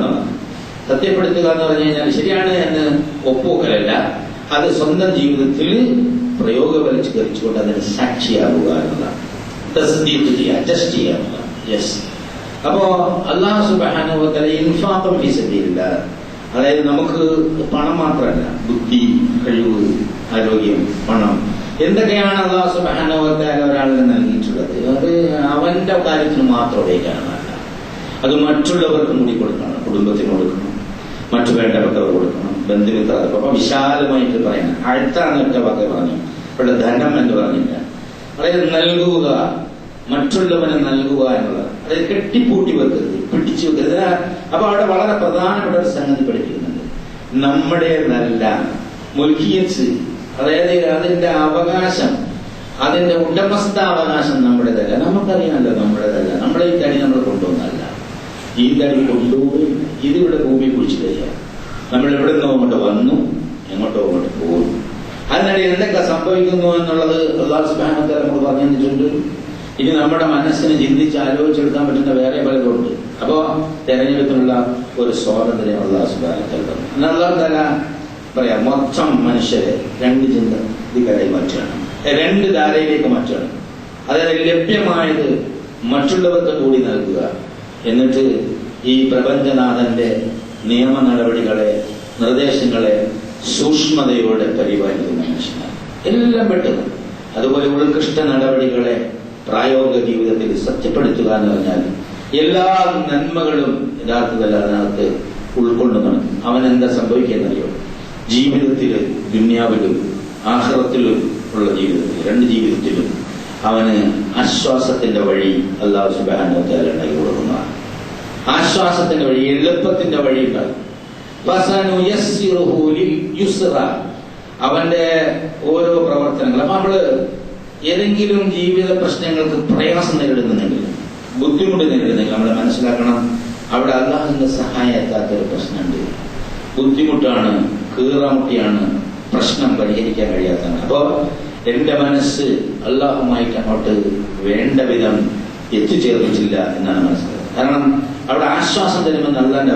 എന്ന് പറഞ്ഞു കഴിഞ്ഞാൽ ശരിയാണ് എന്ന് ഒപ്പുവെക്കലല്ല, അത് സ്വന്തം ജീവിതത്തിൽ പ്രയോഗവൽക്കരിച്ചുകൊണ്ട് അതിന് സാക്ഷിയാവുക എന്നതാണ്. തസ്ദീഖ് ചെയ്യുക, അഡ്ജസ്റ്റ് ചെയ്യാവുക. യെസ്. അപ്പോ അല്ലാഹു സുബ്ഹാനഹു വ തആല ഇൻഫാഖും ഫീ സബീലില്ലാഹ്, അതായത് നമുക്ക് പണം മാത്രമല്ല, ബുദ്ധി, കഴിവ്, ആരോഗ്യം, പണം, എന്തൊക്കെയാണ് അല്ലാഹു സുബ്ഹാനഹു വ തആല ഒരാളിന് നൽകിയിട്ടുള്ളത്, അത് അവന്റെ കാര്യത്തിന് മാത്രം ഉപയോഗിക്കാനാണ്. അത് മറ്റുള്ളവർക്കും കൂടി കൊടുക്കണം, കുടുംബത്തിന് കൊടുക്കണം, മറ്റു വേണ്ടപ്പെട്ടവർ കൊടുക്കണം, ബന്ധുമിത്രർ. അപ്പൊ വിശാലമായിട്ട് പറയണം. അടുത്താണ് ഒറ്റ വാക്ക് പറഞ്ഞു, ഇവിടെ ധനം എന്ന് പറഞ്ഞില്ല. അതായത് നൽകുക, മറ്റുള്ളവന് നൽകുക എന്നുള്ളത്, അതായത് കെട്ടിപ്പൂട്ടി വെക്കരുത്, പിടിച്ചു വെക്കരുത്. അപ്പൊ അവിടെ വളരെ പ്രധാനപ്പെട്ട ഒരു സംഗതി പഠിപ്പിക്കുന്നുണ്ട്. നമ്മുടെ നല്ല മുൽക്കിയത്ത്, അതായത് അതിന്റെ അവകാശം, അതിന്റെ ഉടമസ്ഥാവകാശം നമ്മുടേതല്ല. നമുക്കറിയാമല്ലോ നമ്മുടേതല്ല. നമ്മളെ ഈ തടി നമ്മൾ കൊണ്ടുവന്നല്ല, ഈ തടി കൊണ്ടുപോയി ഇതിവിടെ ഭൂമി കുഴിച്ചു തരിക. നമ്മൾ എവിടെ നിന്നോ അങ്ങോട്ട് വന്നു, എങ്ങോട്ടോ അങ്ങോട്ട് പോകുന്നു. അതിനിടെ എന്തൊക്കെ സംഭവിക്കുന്നു എന്നുള്ളത് അല്ലാഹു സുബ്ഹാനഹു വ തആല നമ്മൾ പറഞ്ഞു തന്നിട്ടുണ്ട്. ഇനി നമ്മുടെ മനസ്സിന് ചിന്തിച്ച് ആലോചിച്ചെടുക്കാൻ പറ്റുന്ന വേറെ പലതുണ്ട്. അപ്പോ തെരഞ്ഞെടുപ്പിനുള്ള ഒരു സ്വാതന്ത്ര്യം അല്ലാഹു സുബ്ഹാനഹു വ തആല തന്നു. അല്ലാഹു തആല പറയാം, മൊത്തം മനുഷ്യരെ രണ്ട് ചിന്തകളായി മാറ്റുകയാണ്, രണ്ട് ധാരയിലേക്ക് മാറ്റുകയാണ്. അതായത് ലഭ്യമായത് മറ്റുള്ളവർക്ക് കൂടി നൽകുക, എന്നിട്ട് ഈ പ്രപഞ്ചനാഥന്റെ നിയമ നടപടികളെ, നിർദ്ദേശങ്ങളെ സൂക്ഷ്മതയോടെ പരിപാലിക്കുന്ന മനുഷ്യനാണ്. എല്ലാം പെട്ടത്. അതുപോലെ ഉത്കൃഷ്ട നടപടികളെ പ്രായോഗിക ജീവിതത്തിൽ സത്യപ്പെടുത്തുക എന്ന് പറഞ്ഞാൽ എല്ലാ നന്മകളും യഥാർത്ഥത്തിൽ അതിനകത്ത് ഉൾക്കൊള്ളുന്നതാണ്. അവൻ എന്താ സംഭവിക്കുന്നറിയോ? ജീവിതത്തിൽ, ദുന്യാവിലും ആഖിറത്തിലും ഉള്ള ജീവിതത്തിൽ, രണ്ട് ജീവിതത്തിലും അവന് ആശ്വാസത്തിന്റെ വഴി അല്ലാഹു സുബ്ഹാനഹു വ തആല ഉണ്ടാക്കി കൊടുക്കുന്നതാണ്. ആശ്വാസത്തിന്റെ വഴി, എളുപ്പത്തിന്റെ വഴി ഉണ്ടാകും. അവന്റെ ഓരോ പ്രവർത്തനങ്ങൾ. അപ്പൊ നമ്മള് ഏതെങ്കിലും ജീവിത പ്രശ്നങ്ങൾക്ക് പ്രയാസം നേരിടുന്നുണ്ടെങ്കിൽ, ബുദ്ധിമുട്ട് നേരിടുന്നെങ്കിൽ നമ്മൾ മനസ്സിലാക്കണം, അവിടെ അല്ലാഹുവിന്റെ സഹായം എത്താത്തൊരു പ്രശ്നമുണ്ട്. ബുദ്ധിമുട്ടാണ്, കീറാമുട്ടിയാണ്, പ്രശ്നം പരിഹരിക്കാൻ കഴിയാത്തതാണ്. അപ്പോ എന്റെ മനസ്സ് അല്ലാഹുമായിട്ട് അങ്ങോട്ട് വേണ്ട വിധം എത്തിച്ചേർന്നിട്ടില്ല എന്നാണ് മനസ്സിലാക്കുന്നത്. കാരണം അവിടെ ആശ്വാസം തരുമെന്ന് അല്ലാഹുവിന്റെ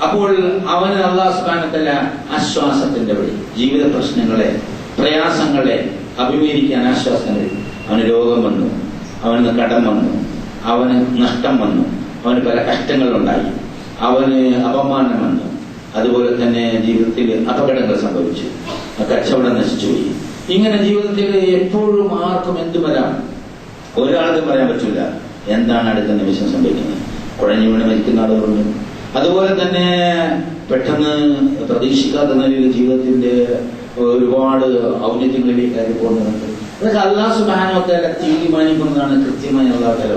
അപ്പോൾ അവന് അല്ലാഹു സുബ്ഹാനഹു വ തആല ആശ്വാസത്തിന്റെ വഴി, ജീവിത പ്രശ്നങ്ങളെ, പ്രയാസങ്ങളെ അഭിമുഖീകരിക്കാൻ ആശ്വാസങ്ങൾ. അവന് രോഗം വന്നു, അവന് കടം വന്നു, അവന് നഷ്ടം വന്നു, അവന് പല കഷ്ടങ്ങളുണ്ടായി, അവന് അപമാനം വന്നു, അതുപോലെ തന്നെ ജീവിതത്തിൽ അപകടങ്ങൾ സംഭവിച്ചു, കച്ചവടം നശിച്ചുപോയി. ഇങ്ങനെ ജീവിതത്തിൽ എപ്പോഴും ആർക്കും എന്ത് വരാം, ഒരാൾക്കും പറയാൻ പറ്റില്ല എന്താണ് അടുത്ത നിമിഷം സംഭവിക്കുന്നത്. കുഴഞ്ഞു വീണ് മരിക്കുന്ന ആളുകളുണ്ട്. അതുപോലെ തന്നെ പെട്ടെന്ന് പ്രതീക്ഷിക്കാത്ത നിലയിൽ ജീവിതത്തിന്റെ ഒരുപാട് ഔന്നത്യങ്ങളിലേക്ക് പോകുന്നുണ്ട്. അതൊക്കെ അല്ലാഹു സുബ്ഹാനഹു വ തആല തീരുമാനിക്കുന്നതാണ്. കൃത്യമായി അല്ലാഹു തആല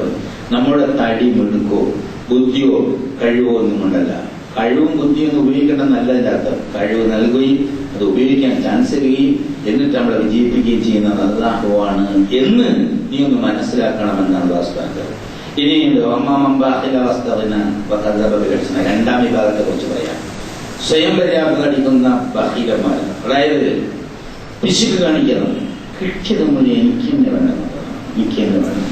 നമ്മുടെ തടി മിടുക്കോ ബുദ്ധിയോ കഴിവോ ഒന്നും കൊണ്ടല്ല. കഴിവും ബുദ്ധിയും ഒന്നും ഉപയോഗിക്കേണ്ടെന്നല്ല ഇതിന്റെ അർത്ഥം. കഴിവ് നൽകുകയും അത് ഉപയോഗിക്കാൻ ചാൻസ് തരികയും എന്നിട്ട് നമ്മളെ വിജയിപ്പിക്കുകയും ചെയ്യുന്നത് അല്ലാഹുവാണ് എന്ന് നീ ഒന്ന് മനസ്സിലാക്കണമെന്നാണ് അല്ലാഹു സുബ്ഹാനഹു വ തആല. ഇനിയുണ്ട് രണ്ടാം വിഭാഗത്തെ കുറിച്ച് പറയാം. സ്വയം പര്യാപ്തത അടിക്കുന്ന ബഹീലന്മാർ, അതായത് പിശുക്ക് കാണിക്കുന്നത്, കിട്ടിയത് മുന്നേ എനിക്ക് തന്നെ വേണം, എനിക്ക് തന്നെ വേണം,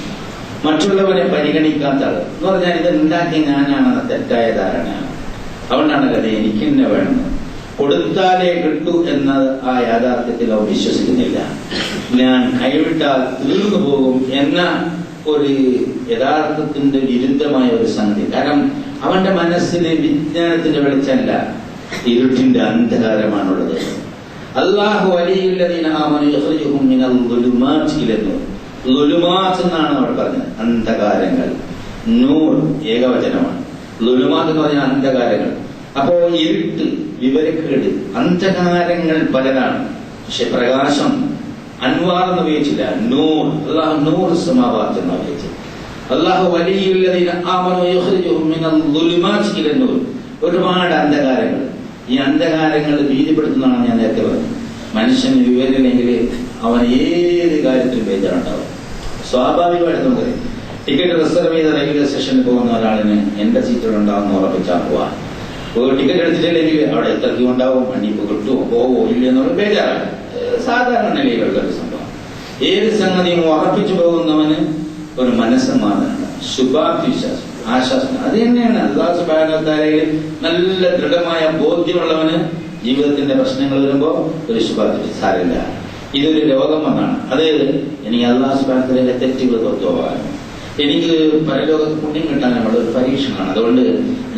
മറ്റുള്ളവരെ പരിഗണിക്കാത്ത ആൾ എന്ന് പറഞ്ഞാൽ ഇത് ഉണ്ടാക്കിയ ഞാനാണെന്ന തെറ്റായ ധാരണയാണ്. അതുകൊണ്ടാണല്ലോ അത് എനിക്ക് തന്നെ വേണം, കൊടുത്താലേ കിട്ടൂ എന്ന ആ യാഥാർത്ഥ്യത്തിൽ അവൻ വിശ്വസിക്കുന്നില്ല. ഞാൻ കൈവിട്ടാൽ തീർന്നു പോകും എന്ന ഒരു യഥാർത്ഥത്തിന്റെ വിരുദ്ധമായ ഒരു സംഗതി. കാരണം അവന്റെ മനസ്സിൽ വിജ്ഞാനത്തിന്റെ വെളിച്ചമല്ല, ഇരുട്ടിന്റെ അന്ധകാരമാണുള്ളത്. അല്ലാഹു വലിയുല്ലദീന ആമനൂ യഖ്റുജുഹും മിനൽ ളുലുമാതി ഇലൻ നൂർ. ളുലുമാത് എന്നാണ് അവിടെ പറഞ്ഞത്, അന്ധകാരങ്ങൾ. നൂർ ഏകവചനമാണ്. ളുലുമാത് എന്ന് പറഞ്ഞാൽ അന്ധകാരങ്ങൾ. അപ്പോ ഇരുട്ട്, വിവരക്കേട്, അന്ധകാരങ്ങൾ പലതാണ്. പക്ഷെ പ്രകാശം അൻവാർ എന്ന് ഉപയോഗിച്ചില്ല, നൂർ. അല്ലാഹു നൂർ സമാവാത്ത് എന്ന് ഉപയോഗിച്ചു. അല്ലാഹു വലിയുല്ലദീന ആമനൂ യഖ്റുജുഹും മിനൽ ളുലുമാതി ഇലൻ നൂർ. ഒരുപാട് അന്ധകാരങ്ങൾ. ഈ അന്ധകാരങ്ങൾ ഭീതിപ്പെടുത്തുന്നതാണ് ഞാൻ നേരത്തെ പറഞ്ഞത്. മനുഷ്യന് വിവരമില്ലെങ്കിൽ അവൻ ഏത് കാര്യത്തിലും ബേജാറുണ്ടാവും. സ്വാഭാവികമായിട്ട് നമുക്ക് ടിക്കറ്റ് റിസർവ് ചെയ്ത റെയിൽവേ സ്റ്റേഷനിൽ പോകുന്ന ഒരാളിന് എന്റെ സീറ്റുകളുണ്ടാവുന്ന ഉറപ്പിച്ചാൽ പോവാ. ടിക്കറ്റ് എടുത്തിട്ടില്ലെങ്കിൽ അവിടെ എത്ര ക്യൂ ഉണ്ടാവും, വണ്ടി ഇപ്പോൾ കിട്ടുമോ പോവോ ഇല്ലയോ എന്നുള്ള ബേജാറാണ്. സാധാരണ നിലയിലുള്ള ഒരു സംഭവം. ഏത് സംഗതിയും ഉറപ്പിച്ചു പോകുന്നവന് ഒരു മനസ്സമാധാനമാണ്, ശുഭാപ്തി വിശ്വാസം. ആശ്വാസം. അത് തന്നെയാണ് അല്ലാഹു സുബ്ഹാനഹു വ തആലയിൽ നല്ല ദൃഢമായ ബോധ്യമുള്ളവന് ജീവിതത്തിന്റെ പ്രശ്നങ്ങൾ വരുമ്പോ ഒരു ശുഭാപ്തി സാരമില്ല, ഇതൊരു രോഗം വന്നാണ്, അത് എനിക്ക് അല്ലാഹു സുബ്ഹാനഹു വ തആലയുടെ തെറ്റുകൾ പുറത്തുപോകാനും എനിക്ക് പരലോകത്ത് പുണ്യം കിട്ടാനുള്ള ഒരു പരീക്ഷണമാണ്. അതുകൊണ്ട്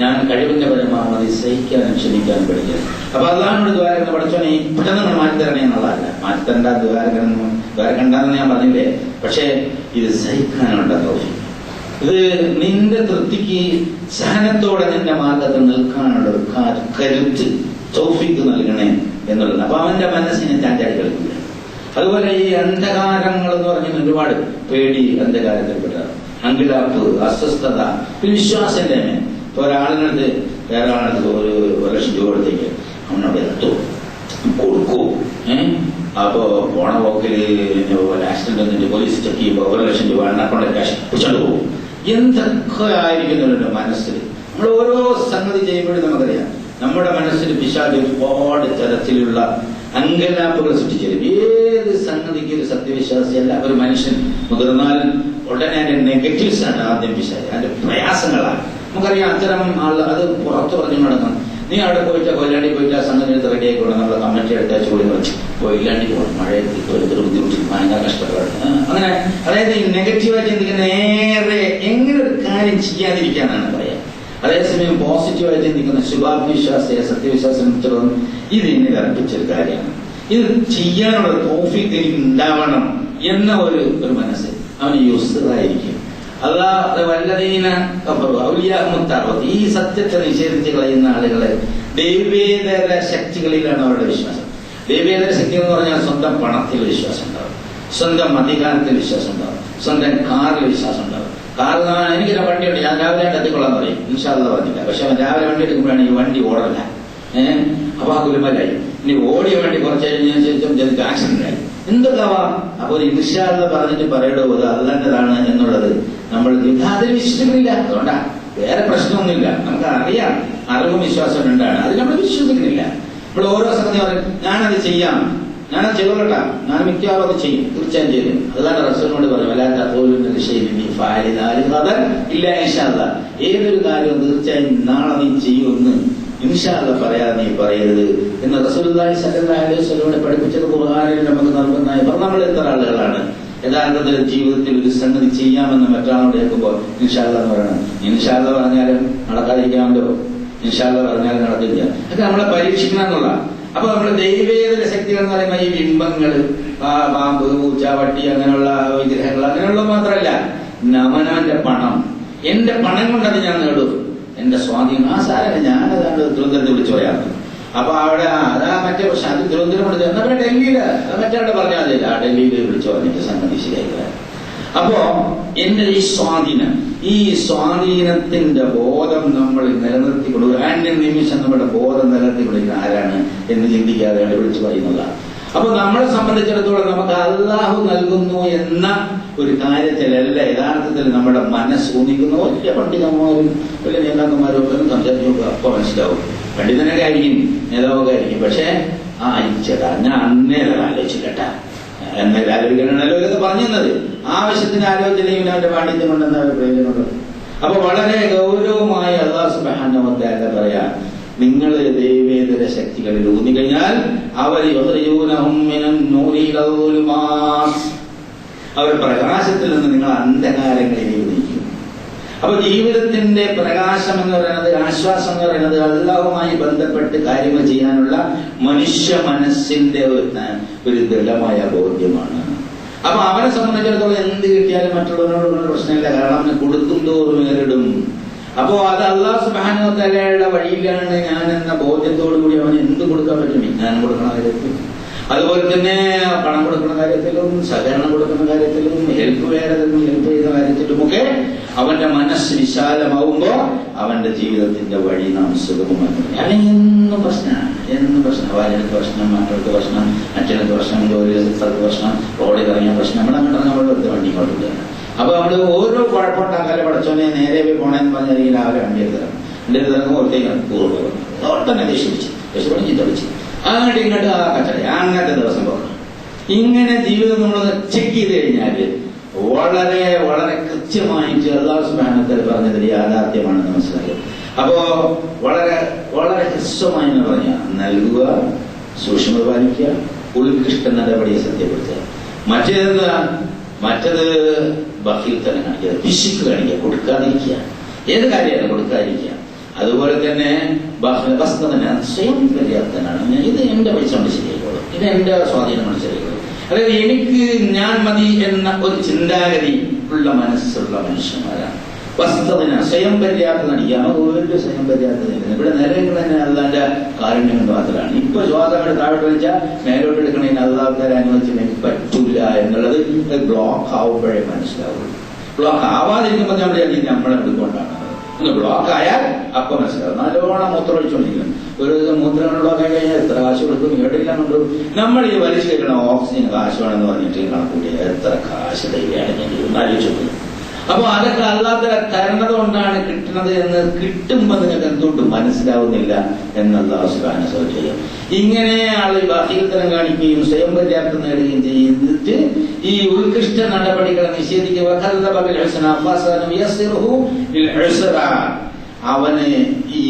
ഞാൻ കഴിവിന്റെ പരമാവധി സഹിക്കാനും ക്ഷമിക്കാനും പഠിക്കണം. അപ്പൊ അള്ളാഹിനോട് ദ്വാരകണ്ട പഠിച്ചോനെ പെട്ടെന്ന് നമ്മൾ മാറ്റിത്തരണേ എന്നുള്ളതല്ല, മാറ്റിത്തരണ്ട ദ്വാരകണ്ടെന്ന് ഞാൻ പറഞ്ഞില്ലേ. പക്ഷെ ഇത് സഹിക്കാനുള്ള തൗഫീഖ്, ഇത് നിന്റെ തൃപ്തിക്ക് സഹനത്തോടെ നിന്റെ മാർഗത്തിൽ നിൽക്കാനുള്ള ഒരു കരുത്ത് തൗഫീഖ് നൽകണേ എന്നുള്ളത്. അപ്പൊ അവന്റെ മനസ്സിനെ ചാഞ്ചാടി കളിക്കില്ല. അതുപോലെ ഈ അന്ധകാരങ്ങൾ എന്ന് പറഞ്ഞാൽ ഒരുപാട് പേടി അന്ധകാരത്തിൽപ്പെട്ടാണ്, അങ്കിലാപ്പ്, അസ്വസ്ഥത, വിശ്വാസമില്ലായ്മ. ഇപ്പൊ ഒരാളിനടുത്ത് വേറെ ആളടുത്ത് ഒരു ലക്ഷം രൂപ കൊടുത്തേക്ക് അവനോട് എത്തും കൊടുക്കൂ. അപ്പോ പോണ പോക്കില് ആക്സിഡന്റ് വന്നിട്ട് പോലീസ് ചെക്ക് ചെയ്യുമ്പോൾ 1 ലക്ഷം രൂപ അക്കൗണ്ട് ക്യാഷ് പിടിച്ചോണ്ട് പോകും. എന്തൊക്കെ ആയിരിക്കുന്നുണ്ട് മനസ്സിൽ. നമ്മൾ ഓരോ സംഗതി ചെയ്യുമ്പോഴും നമുക്കറിയാം നമ്മുടെ മനസ്സിൽ പിശാച് ഒരുപാട് തരത്തിലുള്ള അങ്കലാപ്പുകൾ സൃഷ്ടിച്ചിരും. ഏത് സംഗതിക്ക് ഒരു സത്യവിശ്വാസിയല്ല ഒരു മനുഷ്യൻ മുതിർന്നാൽ ഉടനെ അതിന്റെ നെഗറ്റീവ്സ് ആണ് ആദ്യം പിശാച്, അതിന്റെ പ്രയാസങ്ങളാണ്. നമുക്കറിയാം അത്തരം ആള് അത് പുറത്തു പറഞ്ഞു നടക്കണം. നീ അവിടെ പോയിട്ട് കൊല്ലാണ്ടി പോയിട്ട് ആ സംഗതി എടുത്ത് റെഡി ആയിക്കോണം, നമ്മളെ കമ്മിറ്റി എടുത്ത ചൂടി കുറച്ച് കൊല്ലാണ്ടി പോകണം, മഴയത്ത് ബുദ്ധിമുട്ടി ഭയങ്കര കഷ്ടപ്പാട് അങ്ങനെ. അതായത് ഈ നെഗറ്റീവായിട്ട് ചിന്തിക്കുന്ന നേരെ എങ്ങനെ ഒരു കാര്യം ചെയ്യാതിരിക്കാനാണ് പറയാം. അതേസമയം പോസിറ്റീവായി ചിന്തിക്കുന്ന ശുഭാപ്തിവിശ്വാസിയെ സത്യവിശ്വാസം ഇത് എന്നെ അർപ്പിച്ചൊരു കാര്യമാണ്, ഇത് ചെയ്യാനുള്ള തൗഫീഖ് എനിക്ക് ഉണ്ടാവണം എന്ന ഒരു മനസ്സ് അവന് യുസ്റായിരിക്കും. അല്ലാതെ വല്ലദീന കഫറു ഔലിയാഉ തഅവൂത്, ഈ സത്യത്തെ നിഷേധിച്ച് കളയുന്ന ആളുകളെ ദൈവേതര ശക്തികളിലാണ് അവരുടെ വിശ്വാസം. ദൈവേതര ശക്തി എന്ന് പറഞ്ഞാൽ സ്വന്തം പണത്തിൽ വിശ്വാസം ഉണ്ടാവും, സ്വന്തം അധികാരത്തിൽ വിശ്വാസം ഉണ്ടാവും, സ്വന്തം കാറിൽ വിശ്വാസം ഉണ്ടാവും. കാരണം എനിക്കൊരു വണ്ടിയുണ്ട്, ഞാൻ രാവിലെ എത്തിക്കൊള്ളാൻ പറയും, ഇൻഷാ അല്ലാഹ് പറഞ്ഞില്ല. പക്ഷെ അവൻ രാവിലെ വണ്ടി എടുക്കുമ്പോഴാണ് ഈ വണ്ടി ഓടല്ല. അപ്പൊ ആ കുലുമലായി. ഇനി ഓടിയ വണ്ടി കുറച്ച് കഴിഞ്ഞ ആക്സിഡന്റ് ആയി, എന്തൊക്കെയാവാം. അപ്പൊ ഇൻഷാ അല്ലാഹ് പറഞ്ഞിട്ട് പറയടോ അത് അള്ളാന്റേതാണ് എന്നുള്ളത് നമ്മൾ അതിൽ വിശ്വസിക്കുന്നില്ല. അതുകൊണ്ടാ, വേറെ പ്രശ്നമൊന്നുമില്ല. നമുക്ക് അറിയാം, അറിവും വിശ്വാസം ഉണ്ടാണ്, അതിൽ നമ്മൾ വിശ്വസിക്കുന്നില്ല. നമ്മൾ ഓരോ സംഗതി പറയും ഞാനത് ചെയ്യാം, ഞാനത് ചെയ്തോളട്ടാ, ഞാൻ മിക്കവാറും അത് ചെയ്യും, തീർച്ചയായും ചെയ്യും. അതാണ് റസൂലിനോട് പറയും വല്ലാത്ത ഇല്ല ഇൻഷാ അല്ലാഹ്, ഏതൊരു കാര്യവും തീർച്ചയായും നാളെ നീ ചെയ്യുമെന്ന് ഇൻഷാ അല്ലാഹ് പറയാതെ നീ പറയരുത് എന്ന് റസൂലുള്ളാഹി സ്വല്ലല്ലാഹു അലൈഹി വസല്ലം പഠിപ്പിച്ചത് ഖുർആനിൽ നമുക്ക് നൽകുന്നതായി. അപ്പോൾ നമ്മൾ എത്ര ആളുകളാണ് യഥാർത്ഥത്തിൽ ജീവിതത്തിൽ ഒരു സംഗതി ചെയ്യാമെന്ന് മറ്റൊരാളോട് കേൾക്കുമ്പോൾ ഇൻഷാ അല്ലാഹ് എന്ന് പറയണം. ഇൻഷാ അല്ലാഹ് പറഞ്ഞാലും നടക്കാതിരിക്കാമല്ലോ, ഇൻഷാ അല്ലാഹ് പറഞ്ഞാലും നടക്കില്ല. അത് നമ്മളെ പരീക്ഷിക്കണം എന്നുള്ള. അപ്പൊ നമ്മള് ദൈവേതര ശക്തികൾ എന്ന് പറയുമ്പോൾ ഈ ബിംബങ്ങള്, പാമ്പ്, പൂച്ച, വട്ടി, അങ്ങനെയുള്ള വിഗ്രഹങ്ങൾ, അങ്ങനെയുള്ള മാത്രമല്ല, അവനവന്റെ പണം, എന്റെ പണം കൊണ്ടത് ഞാൻ നേടും, എന്റെ സ്വാധീനം. ആ സാരല്ല, ഞാനതാണ് തിരുവനന്തപുരത്ത് വിളിച്ചു പറയാറുണ്ട്. അപ്പൊ അവിടെ അതാ മറ്റേ പ്രശ്നം, അത് തിരുവനന്തപുരം എന്നാ പിന്നെ ഡൽഹിയില് മറ്റവിടെ പറഞ്ഞാൽ മതിയില്ല, ആ ഡൽഹിയിൽ വിളിച്ചു പറഞ്ഞിട്ട് സംഗതി ശരിയായില്ല. അപ്പോ എന്റെ ഈ സ്വാധീനത്തിന്റെ ബോധം നമ്മൾ നിലനിർത്തിക്കൊള്ളുക, ആൻഡ് നിമിഷം നമ്മുടെ ബോധം നിലനിർത്തിക്കൊള്ളുക ആരാണ് എന്ന് ചിന്തിക്കാതെ വിളിച്ചു പറയുന്നതാണ്. അപ്പൊ നമ്മളെ സംബന്ധിച്ചിടത്തോളം നമുക്ക് അല്ലാഹു നൽകുന്നു എന്ന ഒരു കാര്യത്തിലല്ല യഥാർത്ഥത്തിൽ നമ്മുടെ മനസ്സൂന്നിക്കുന്ന. വലിയ പണ്ഡിതന്മാരും വലിയ നേതാക്കന്മാരും ഒക്കെ സംസാരിച്ചു നോക്കുക, അപ്പൊ മനസ്സിലാവും. പണ്ഡിതനൊക്കെ ആയിരിക്കും, നേതാവൊക്കെ ആയിരിക്കും. പക്ഷെ ചേട്ടാ ഞാൻ അന്നേരം ആലോചിച്ചില്ലട്ടാ, എന്നേരം ആലോചിക്കണല്ലോ ഇതൊക്കെ പറഞ്ഞത്. ആവശ്യത്തിന് ആലോചിച്ചില്ലെങ്കിൽ അവന്റെ പാണ്ഡിത്യം കൊണ്ടെന്താ പ്രയോജനമുള്ളത്? അപ്പൊ വളരെ ഗൗരവമായി അല്ലാഹു സുബ്ഹാനഹു വ തആല പറയാ, നിങ്ങൾ ദൈവേതര ശക്തികളിൽ ഊന്നിക്കഴിഞ്ഞാൽ അവർ അവർ പ്രകാശത്തിൽ നിന്ന് നിങ്ങൾ അന്ധകാരങ്ങളിലേക്ക് നയിക്കും. അപ്പൊ ജീവിതത്തിന്റെ പ്രകാശം എന്ന് പറയുന്നത്, ആശ്വാസം എന്ന് പറയുന്നത് അല്ലാഹുമായി ബന്ധപ്പെട്ട് കാര്യങ്ങൾ ചെയ്യാനുള്ള മനുഷ്യ മനസ്സിന്റെ ഒരു ദൃഢമായ ബോധ്യമാണ്. അപ്പൊ അവനെ സംബന്ധിച്ചിടത്തോളം എന്ത് കിട്ടിയാലും മറ്റുള്ളവരോടൊന്നും പ്രശ്നമില്ല, കാരണം അവന് കൊടുക്കും തോറും നേരിടും. അപ്പോ അത് അല്ലാഹു സുബ്ഹാനഹു വ തആലയുടെ വഴിയിലാണ് ഞാൻ എന്ന ബോധ്യത്തോടു കൂടി അവന് എന്ത് കൊടുക്കാൻ പറ്റും, വിജ്ഞാനം കൊടുക്കുന്ന കാര്യത്തിലും, അതുപോലെ തന്നെ പണം കൊടുക്കുന്ന കാര്യത്തിലും, സഹകരണം കൊടുക്കുന്ന കാര്യത്തിലും, ഹെൽപ്പ് ചെയ്യുന്ന കാര്യത്തിലുമൊക്കെ അവന്റെ മനസ്സ് വിശാലമാവുമ്പോ അവന്റെ ജീവിതത്തിന്റെ വഴി നാം സുഗമമാക്കും. അല്ലെങ്കിൽ എന്നും പ്രശ്നമാണ്, ഭാര്യക്ക് പ്രശ്നം, മക്കൾക്ക് പ്രശ്നം, അച്ഛനക്ക് പ്രശ്നം, ജോലി സ്ഥലത്ത് പ്രശ്നം, റോഡിൽ ഇറങ്ങിയ പ്രശ്നം, നമ്മൾ വെറുതെ വണ്ടി കൊണ്ടുവരികയാണ്. അപ്പൊ നമ്മള് ഓരോ കുഴപ്പമുണ്ടാക്കാതെ പഠിച്ചോനെ നേരെ പോയി പോണേന്ന് പറഞ്ഞാൽ രാവിലെ വണ്ടി എടുത്തരാം, വണ്ടി എടുത്തിറങ്ങുമ്പോൾ ഓർത്തേക്കാണ് പൂർവ്വം ഓട്ടന്നെ ദേഷ്യപ്പെടിച്ച് ചീത്തടിച്ച് അങ്ങോട്ട് ഇങ്ങോട്ട് ആ കച്ചട അങ്ങനത്തെ ദിവസം പോകണം. ഇങ്ങനെ ജീവിതം നമ്മൾ ചെക്ക് ചെയ്ത് കഴിഞ്ഞാല് വളരെ വളരെ കൃത്യമായിട്ട് അല്ലാഹു സുബ്ഹാനഹു വ തആല പറഞ്ഞതിൽ യാഥാർത്ഥ്യമാണെന്ന് മനസ്സിലാക്കുക. അപ്പോ വളരെ വളരെ ഹ്രസ്വമായി എന്ന് പറഞ്ഞാൽ നൽകുക, സൂക്ഷ്മത പാലിക്കുക, ഉത്കൃഷ്ട നടപടിയെ സത്യപ്പെടുത്തുക. മറ്റത് ബഖീൽ തന്നെ കാണിക്കുക, പിശുക്ക് കാണിക്കുക, കൊടുക്കാതിരിക്കുക. ഏത് കാര്യമാണ് കൊടുക്കാതിരിക്കുക. അതുപോലെ തന്നെ സ്വയം പര്യാപ്തനാണ്. ഇത് എന്റെ പൈസ കൊണ്ട് ശരിയായിക്കോളും, ഇത് എന്റെ സ്വാധീനം കൊണ്ട് ശരിയായിക്കോളും. അതായത് എനിക്ക് ഞാൻ മതി എന്ന ഒരു ചിന്താഗതി ഉള്ള മനസ്സുള്ള മനുഷ്യന്മാരാണ്. വസ്തുതന സ്വയം പര്യാപ്തത നടിക്കുക. ഒരു സ്വയം പര്യാപ്തതയില്ല. ഇവിടെ നിലനിൽക്കുന്ന തന്നെ അള്ളാന്റെ കാരുണ്യം കൊണ്ട് മാത്രമാണ്. ഇപ്പൊ ശ്വാസം താഴോട്ട് വലിച്ചാൽ മേലോട്ട് എടുക്കണതിന് അള്ളാഹുക്കാരെ അനുവദിച്ചില്ലെങ്കിൽ പറ്റൂല എന്നുള്ളത് ബ്ലോക്ക് ആവുമ്പോഴേ മനസ്സിലാവുള്ളൂ. ബ്ലോക്ക് ആവാതിരിക്കുമ്പോൾ നമ്മളെ എടുക്കൊണ്ടാണ്. ഒന്ന് ബ്ലോക്ക് ആയാൽ അപ്പൊ മനസ്സിലാവും. നല്ലോണം മൂത്രം ഒഴിച്ചുകൊണ്ടിരിക്കണം. ഒരു ദിവസം മൂത്രം ബ്ലോക്ക് ആയി കഴിഞ്ഞാൽ എത്ര കാശ് കൊടുക്കും, എവിടെയെല്ലാം കൊണ്ടുപോകും. നമ്മൾ ഈ വലിച്ചു കയറ്റണം ഓക്സിജൻ കാശ് വേണമെന്ന് പറഞ്ഞിട്ട് കണക്കൂട്ടിയ എത്ര കാശ് തരികയാണെങ്കിൽ ആലോചിച്ചു. അപ്പൊ അതൊക്കെ അല്ലാത്ത തരണത് കൊണ്ടാണ് കിട്ടുന്നത് എന്ന് കിട്ടുമ്പോ നിങ്ങൾക്ക് എന്തുകൊണ്ട് മനസ്സിലാവുന്നില്ല എന്നുള്ള സുബ്ഹാനഹു വ തആല. ഇങ്ങനെ ആള് ബഖീൽത്തരം കാണിക്കുകയും സ്വയം പര്യാപ്തം നേടുകയും ചെയ്തിട്ട് ഈ ഉത്കൃഷ്ട നടപടികളെ നിഷേധിക്കുക. അവന് ഈ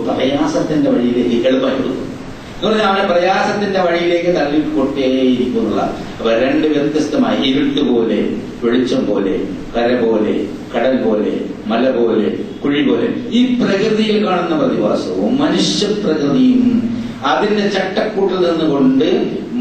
പ്രയാസത്തിന്റെ വഴിയിലേക്ക് എളുപ്പമായി കൊടുക്കും എന്ന് പറഞ്ഞാൽ അവനെ പ്രയാസത്തിന്റെ വഴിയിലേക്ക് തള്ളിക്കൊട്ടേയിരിക്കുന്നുള്ള. അപ്പൊ രണ്ട് വ്യത്യസ്തമായി ഇരുട്ട് പോലെ, വെളിച്ചം പോലെ, കര പോലെ, കടൽ പോലെ, മല പോലെ, കുഴി പോലെ ഈ പ്രകൃതിയിൽ കാണുന്ന പ്രതിഭാസവും മനുഷ്യ പ്രകൃതിയും അതിന്റെ ചട്ടക്കൂട്ടിൽ നിന്നുകൊണ്ട്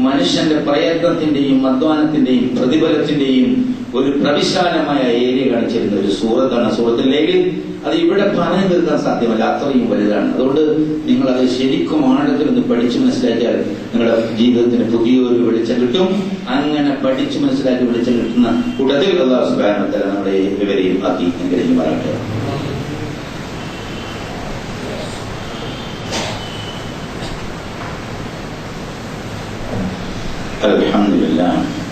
മനുഷ്യന്റെ പ്രയത്നത്തിന്റെയും അധ്വാനത്തിന്റെയും പ്രതിഫലത്തിന്റെയും ഒരു പ്രവിശാലമായ ഏരിയ കാണിച്ചിരുന്ന ഒരു സൂറത്താണ് സൂറത്തിലേക്ക്. അത് ഇവിടെ പറഞ്ഞു തീർക്കാൻ സാധ്യമല്ല, അത്രയും വലുതാണ്. അതുകൊണ്ട് നിങ്ങൾ അത് ശരിക്കും ആഴത്തിൽ നിന്ന് പഠിച്ചു മനസ്സിലാക്കിയാൽ നിങ്ങളുടെ ജീവിതത്തിന് പുതിയൊരു വെളിച്ചം കിട്ടും. അങ്ങനെ പഠിച്ചു മനസ്സിലാക്കി വെളിച്ചം കിട്ടുന്ന കൂട്ടത്തിൽ അല്ലാഹു സുബ്ഹാനഹു വ തആല നമ്മുടെ ഇവരെയും ആക്കി അനുഗ്രഹിക്കുമാറാകട്ടെ.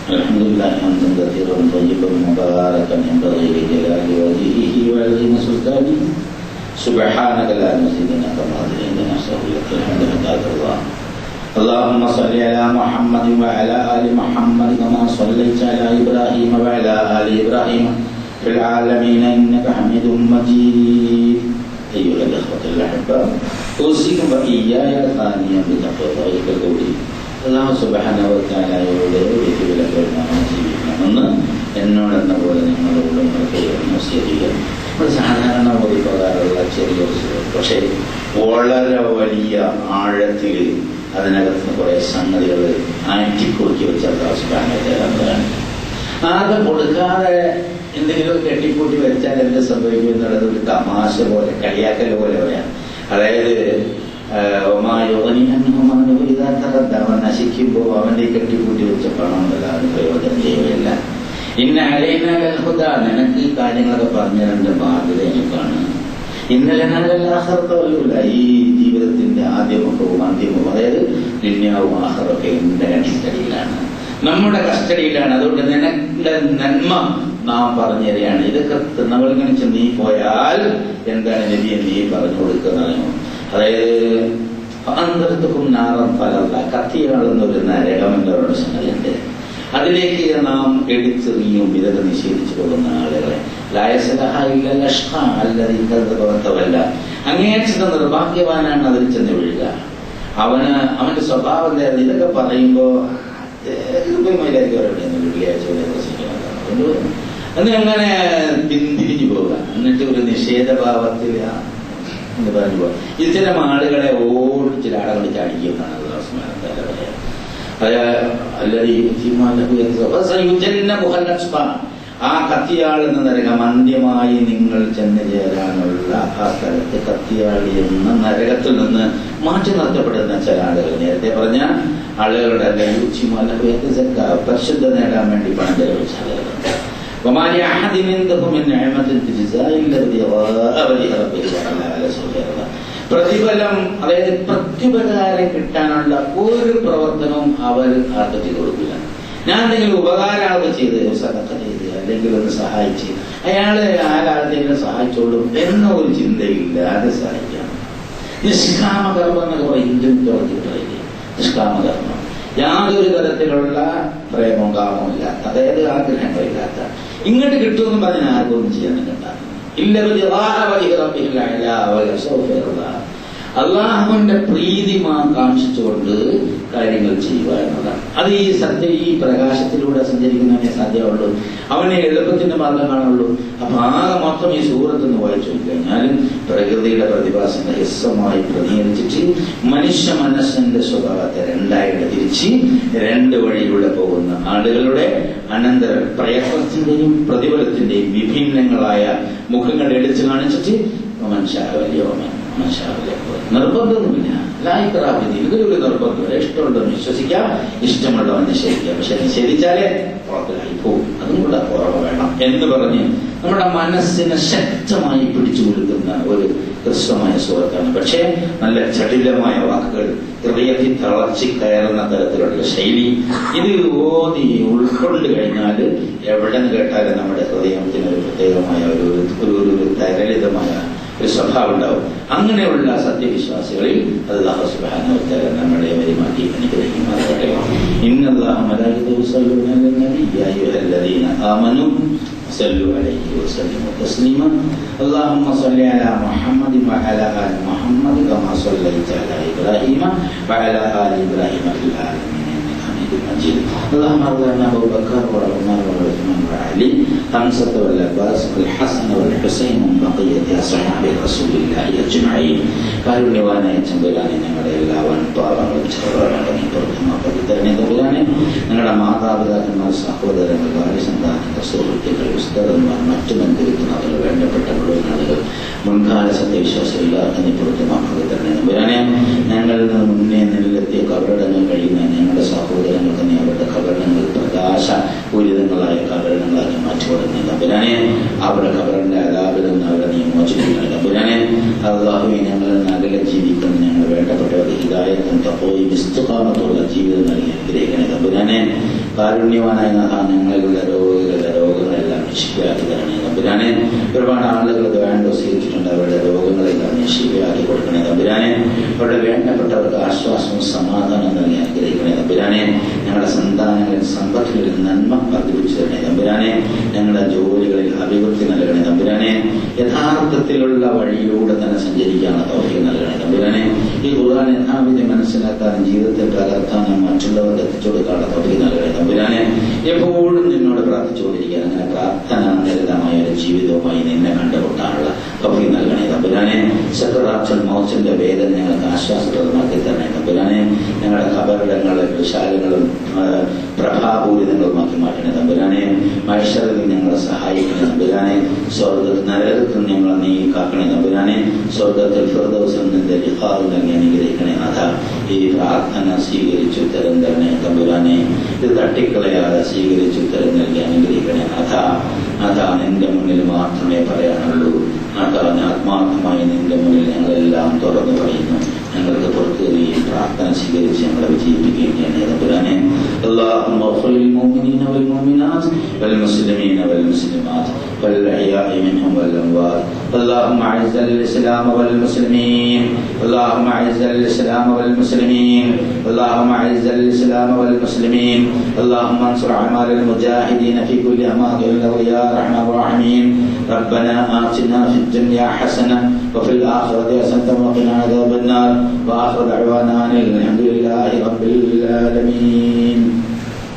Alhamdulillah hamdan katsiran thayyiban mubarakan yanbaghi li jalali wajhihi wa 'azimi sultanihi. Subhanaka la nuhsina kama athayna astaghfiruka alhamdulillah. Allahumma salli ala Muhammad wa ala ali Muhammad kama sallaita ala Ibrahim wa ala ali Ibrahim fil alamin innaka Hamidum Majid. Ayyuhal ikhwatul ahbab, usikum wa iyaya thaniyan bi taqwallahi wal qawli. അല്ലാഹു സുബ്ഹാനഹു വ തആലയുടെ വിധിവിലക്കുകളാണ് ജീവിക്കണമെന്ന് എന്നോടെന്ന പോലെ നിങ്ങളോടും വസിയത്ത്. നമ്മൾ സാധാരണ ഒരു പ്രകാരമുള്ള ചെറിയൊരു പക്ഷേ വളരെ വലിയ ആഴത്തിൽ അതിനകത്ത് കുറെ സംഗതികൾ ആറ്റിക്കുറുക്കി വെച്ച അല്ലാഹു സുബ്ഹാനഹു വ തആല ആകെ കൊടുക്കാതെ എന്തെങ്കിലും കെട്ടിക്കൂട്ടി വെച്ചാൽ എന്ത് സംഭവിക്കും എന്നുള്ളത് ഒരു തമാശ പോലെ കളിയാക്കൽ പോലെ പറയാം. അതായത് അവൻ നശിക്കുമ്പോൾ അവന്റെ കെട്ടിക്കൂട്ടി വെച്ച പണം അല്ലാതെ പ്രയോജനം ചെയ്യുകയില്ല. ഇന്ന അലൈനാൽഹുദ, നിനക്ക് ഈ കാര്യങ്ങളൊക്കെ പറഞ്ഞു തരേണ്ട ബാധ്യത എനിക്കാണ്. ഇന്നലെ ആഖിറത്തല്ല, ഈ ജീവിതത്തിന്റെ ആദ്യമുഖവും അന്ത്യമുഖവും അതായത് ദുനിയാവും ആഖിറൊക്കെ എന്റെ കസ്റ്റഡിയിലാണ്, നമ്മുടെ കസ്റ്റഡിയിലാണ്. അതുകൊണ്ട് നിനന്റെ നന്മ നാം പറഞ്ഞു തരികയാണ്. ഇതൊക്കെ തിന്നവൽഗണിച്ച് നീ പോയാൽ എന്താണ് നബിയെ നീ പറഞ്ഞു കൊടുക്കുന്നതിനോ. അതായത് അന്തരത്തും നാറം പലല്ല, കത്തിയാളുന്ന ഒരു നരകം എന്നവരുടെ സംഗതിയുണ്ട്. അതിലേക്ക് നാം എടുത്തെറിയും ഇതൊക്കെ നിഷേധിച്ചു പോകുന്ന ആളുകളെ. ലായസലഹല്ല, അങ്ങേയറ്റത്തെ നിർഭാഗ്യവാനാണ് അതിൽ ചെന്ന് വീഴുക. അവന്റെ സ്വഭാവം എന്തായിരുന്നു? ഇതൊക്കെ പറയുമ്പോ വെള്ളിയാഴ്ച എന്ന് അങ്ങനെ പിന്തിരിഞ്ഞു പോവുക, എന്നിട്ട് ഒരു നിഷേധഭാവത്തിൽ എന്ന് പറഞ്ഞു പോവാ. ഇത്തരം ആളുകളെ ഓടിച്ച് ലാടകളി ചാടിക്കുന്നതാണ് ആ കത്തിയാൾ എന്ന നരകം അന്ത്യമായി നിങ്ങൾ ചെന്ന് ചേരാനുള്ള ആ സ്ഥലത്ത് കത്തിയാൾ എന്ന നരകത്തിൽ നിന്ന് മാറ്റി നിർത്തപ്പെടുന്ന ചില ആളുകൾ, നേരത്തെ പറഞ്ഞ ആളുകളുടെ പരിശുദ്ധ നേടാൻ വേണ്ടി പണം ചെലവഴിച്ച ആളുകളുണ്ട്. പ്രതിഫലം, അതായത് പ്രത്യുപകാരം കിട്ടാനുള്ള ഒരു പ്രവർത്തനവും അവർ ആർക്കും കൊടുക്കില്ല. ഞാൻ എന്തെങ്കിലും ഉപകാരമൊക്കെ ചെയ്ത് സദഖ ചെയ്ത് അല്ലെങ്കിൽ ഒന്ന് സഹായിച്ച് അയാളെ ആരാളെങ്കിലും സഹായിച്ചോളും എന്ന ഒരു ചിന്തയില്ലാതെ സഹായിക്കാം. നിഷ്കാമകർമ്മം എന്നൊക്കെ പറയും, ഹിന്ദുവിന്റെ പറഞ്ഞിട്ട് പറയില്ലേ നിഷ്കാമകർമ്മം. യാതൊരു തരത്തിലുള്ള പ്രേമവും കാമവും ഇല്ലാത്ത, അതായത് ആഗ്രഹങ്ങളില്ലാത്ത, ഇങ്ങോട്ട് കിട്ടുമെന്ന് പറഞ്ഞാൽ ആർക്കും ഒന്നും ചെയ്യാൻ അള്ളാഹുവിന്റെ പ്രീതി കാണിച്ചുകൊണ്ട് കാര്യങ്ങൾ ചെയ്യുക എന്നതാണ്. അത് ഈ ഈ പ്രകാശത്തിലൂടെ സഞ്ചരിക്കുന്നവനെ സാധ്യമുള്ളൂ, അവനെ എളുപ്പത്തിന്റെ മാർഗം കാണുള്ളൂ. അപ്പൊ ആകെ മൊത്തം ഈ സൂറത്തെന്ന് വായിച്ചു കഴിഞ്ഞാലും പ്രകൃതിയുടെ പ്രതിഭാസങ്ങൾ ഹ്രസ്വമായി പ്രതികരിച്ചിട്ട് മനുഷ്യ മനസ്സിന്റെ സ്വഭാവത്തെ രണ്ടായിട്ട് തിരിച്ച് രണ്ട് വഴിയിലൂടെ പോകുന്ന ആളുകളുടെ അനന്തര പ്രയത്നത്തിന്റെയും പ്രതിഫലത്തിന്റെയും വിഭിന്നങ്ങളായ മുഖങ്ങൾ എടുത്തു കാണിച്ചിട്ട് നിർബന്ധമൊന്നുമില്ല. ലായിക്കറാബിദ്ധി, ഇതൊരു നിർബന്ധമില്ല. ഇഷ്ടമുള്ളവൻ വിശ്വസിക്കാം, ഇഷ്ടമുള്ളവൻ നിഷേധിക്കാം. പക്ഷെ നിഷേധിച്ചാലേ പുറത്തിലായി പോകും. അതും കൂടെ പുറമെ വേണം എന്ന് പറഞ്ഞ് നമ്മുടെ മനസ്സിനെ ശക്തമായി പിടിച്ചു കൊടുക്കുന്ന ഒരു ഹ്രസ്വമായ സൂറത്താണ്. പക്ഷേ നല്ല ജടിലമായ വാക്കുകൾ, ഹൃദയത്തിൽ തളർച്ചി കയറുന്ന തരത്തിലുള്ള ശൈലി. ഇത് ഓതി ഉൾക്കൊണ്ട് കഴിഞ്ഞാൽ എവിടെ നിന്ന് കേട്ടാലും നമ്മുടെ ഹൃദയത്തിന് ഒരു പ്രത്യേകമായ ഒരു തരളിതമായ ഒരു സ്വഭാവം ഉണ്ടാവും. അങ്ങനെയുള്ള സത്യവിശ്വാസികളിൽ അല്ലാഹു സുബ്ഹാനഹു വ തആല നമ്മളെ വരിമാറ്റി അനുഗ്രഹിക്കുമാറാകട്ടെ. ഇന്നല്ലാഹ മലായികതഹു യുസല്ലൂന അലൻ നബി യാ അയ്യുഹല്ലദീന ആമനൂ സല്ലു അലൈഹി വസല്ലിമു തസ്ലീമാ. اللهم صل على محمد وعلى آل محمد كما صليت على إبراهيم وعلى آل إبراهيم في العالمين إنك حميد مجيد. اللهم اغفر لنا أبو بكر وعمر وعثمان وعلي خمسة والعباس والحسن والحسين من بقية أصحاب رسول الله أجمعين. കാരുണ്യവാനായ ചമ്പുരാനെ, ഞങ്ങളുടെ എല്ലാ വൻപാവങ്ങളും ചെറുപാടുകളും പുറത്തുമാപ്പതിത്തരണേ തമ്പുരാനെ. ഞങ്ങളുടെ മാതാപിതാക്കന്മാർ, സഹോദരങ്ങൾ, ഭാര്യസന്താനങ്ങൾ, സുഹൃത്തുക്കൾ, പുസ്തകന്മാർ, മറ്റു ബന്ധുക്കൾ, വേണ്ടപ്പെട്ടവരുടെ ആളുകൾ, മുൻകാല സത്യവിശ്വാസം എല്ലാവർക്കും നീ പുറത്തുമാപ്പതിത്തരണേ തമ്പുരാനെ. ഞങ്ങളിൽ നിന്ന് മുന്നേ നിലനിർത്തിയ കബറിടങ്ങൾ കഴിയുന്ന ഞങ്ങളുടെ സഹോദരങ്ങൾക്ക് നീ അവരുടെ കബറിടങ്ങൾ പ്രകാശപൂരിതങ്ങളായ കബറിടങ്ങളാക്കി മാറ്റിക്കൊടുക്കുന്ന തമ്പുരാനെ. അവരുടെ കബറിന്റെ അലാബിൽ നിന്ന് അവരെ നീ മോചിപ്പിക്കുന്ന തമ്പുരാനെ. അല്ലാഹുവേ, ഞങ്ങളിൽ നിന്ന് അകലെ ജീവിക്കുന്ന ഞങ്ങൾ വേണ്ടപ്പെട്ടവർക്ക് ഹിദായത്തും തഖ്വയും ഇസ്തിഖാമത്തുള്ള ജീവിതം നൽകി അനുഗ്രഹിക്കണേ തമ്പുരാനെ. കാരുണ്യവാനായ ഞങ്ങളുടെ രോഗങ്ങളെല്ലാം ശിഫയാക്കി തരണേ തമ്പുരാനെ. ഒരുപാട് ആളുകൾ വേണ്ട സ്വീകരിച്ചിട്ടുണ്ട്, അവരുടെ രോഗങ്ങളെല്ലാം ശിഫയാക്കി കൊടുക്കണേ തമ്പുരാനെ. അവരുടെ വേണ്ടപ്പെട്ടവർക്ക് ആശ്വാസവും സമാധാനം നൽകി അനുഗ്രഹിക്കണേ തമ്പുരാനെ. ഞങ്ങളുടെ സന്താനങ്ങളിൽ സമ്പത്തിലൊരു നന്മ വർദ്ധിപ്പിച്ചു തരണേ തമ്പുരാനെ. ഞങ്ങളുടെ ജോലികളിൽ അഭിവൃദ്ധി നൽകണേ തമ്പുരാനെ. യഥാർത്ഥത്തിലുള്ള വഴിയിലൂടെ തന്നെ സഞ്ചരിക്കാനുള്ള തൗഫീഖ് നൽകണേ തമ്പുരാനെ. ഈ ഖുർആൻ യഥാവിധി മനസ്സിലാക്കാനും ജീവിതത്തിൽ പകർത്താനും മറ്റുള്ളവർക്ക് എത്തിച്ചു കൊടുക്കാനുള്ള തൗഫീഖ് നൽകണേ തമ്പുരാനെ. എപ്പോഴും നിന്നോട് പ്രാർത്ഥിച്ചുകൊണ്ടിരിക്കാൻ, അങ്ങനെ പ്രാർത്ഥനാനിരതമായ ഒരു ജീവിതവുമായി നിന്നെ കണ്ടുമുട്ടാനുള്ള തൗഫീഖ് നൽകണേ തമ്പുരാനെ. സക്കറാത്തുൽ മൗത്തിന്റെ വേദന ഞങ്ങൾക്ക് ആശ്വാസപ്രദമാക്കി തരണേ തമ്പുരാനെ. ഞങ്ങളുടെ ഖബറിടങ്ങളെ വിശാലങ്ങളും പ്രഭാപൂരിതങ്ങളുമാക്കി മാറ്റണേ തമ്പുരാനെ. മഹ്ശറിൽ ഞങ്ങളെ സഹായിക്കണേ തമ്പുരാനെ. നരകത്തിൽ ഞങ്ങളെ നീ കാക്കണേ തമ്പുരാനെ. സ്വർഗത്തിൽ ഫിർദൗസിൽ നിന്റെ ലിഖാവ് നൽകി അനുഗ്രഹിക്കണേ നാഥ. ഈ പ്രാർത്ഥന സ്വീകരിച്ചു ഉത്തരം തരണേ തമ്പുരാനെ. ഇത് തട്ടിക്കളയാതെ സ്വീകരിച്ചു ഉത്തരം നൽകി അനുഗ്രഹിക്കണേ നാഥ. നാഥ, നിന്റെ മുന്നിൽ മാത്രമേ പറയാനുള്ളൂ. നാഥ, ആത്മാർത്ഥമായി നിന്റെ മുന്നിൽ ഞങ്ങളെല്ലാം തുറന്നു പറയുന്നു. ഞങ്ങൾക്ക് പുറത്തുകയും പ്രാർത്ഥന സ്വീകരിച്ച് ഞങ്ങളെ വിജയിപ്പിക്കുകയും ചെയ്യണേ തമ്പുരാനെ. اللهم اغفر للمؤمنين والمؤمنات والمسلمين والمسلمات والأحياء منهم والأموات. اللهم أعز الإسلام والمسلمين. اللهم أعز الإسلام والمسلمين. اللهم أعز الإسلام والمسلمين. اللهم انصر أعمال المجاهدين في كل أماكن يا أرحم الراحمين. ربنا آتنا في الدنيا حسنة وفي الآخرة حسنة وقنا عذاب النار. وآخر دعوانا الحمد لله رب العالمين.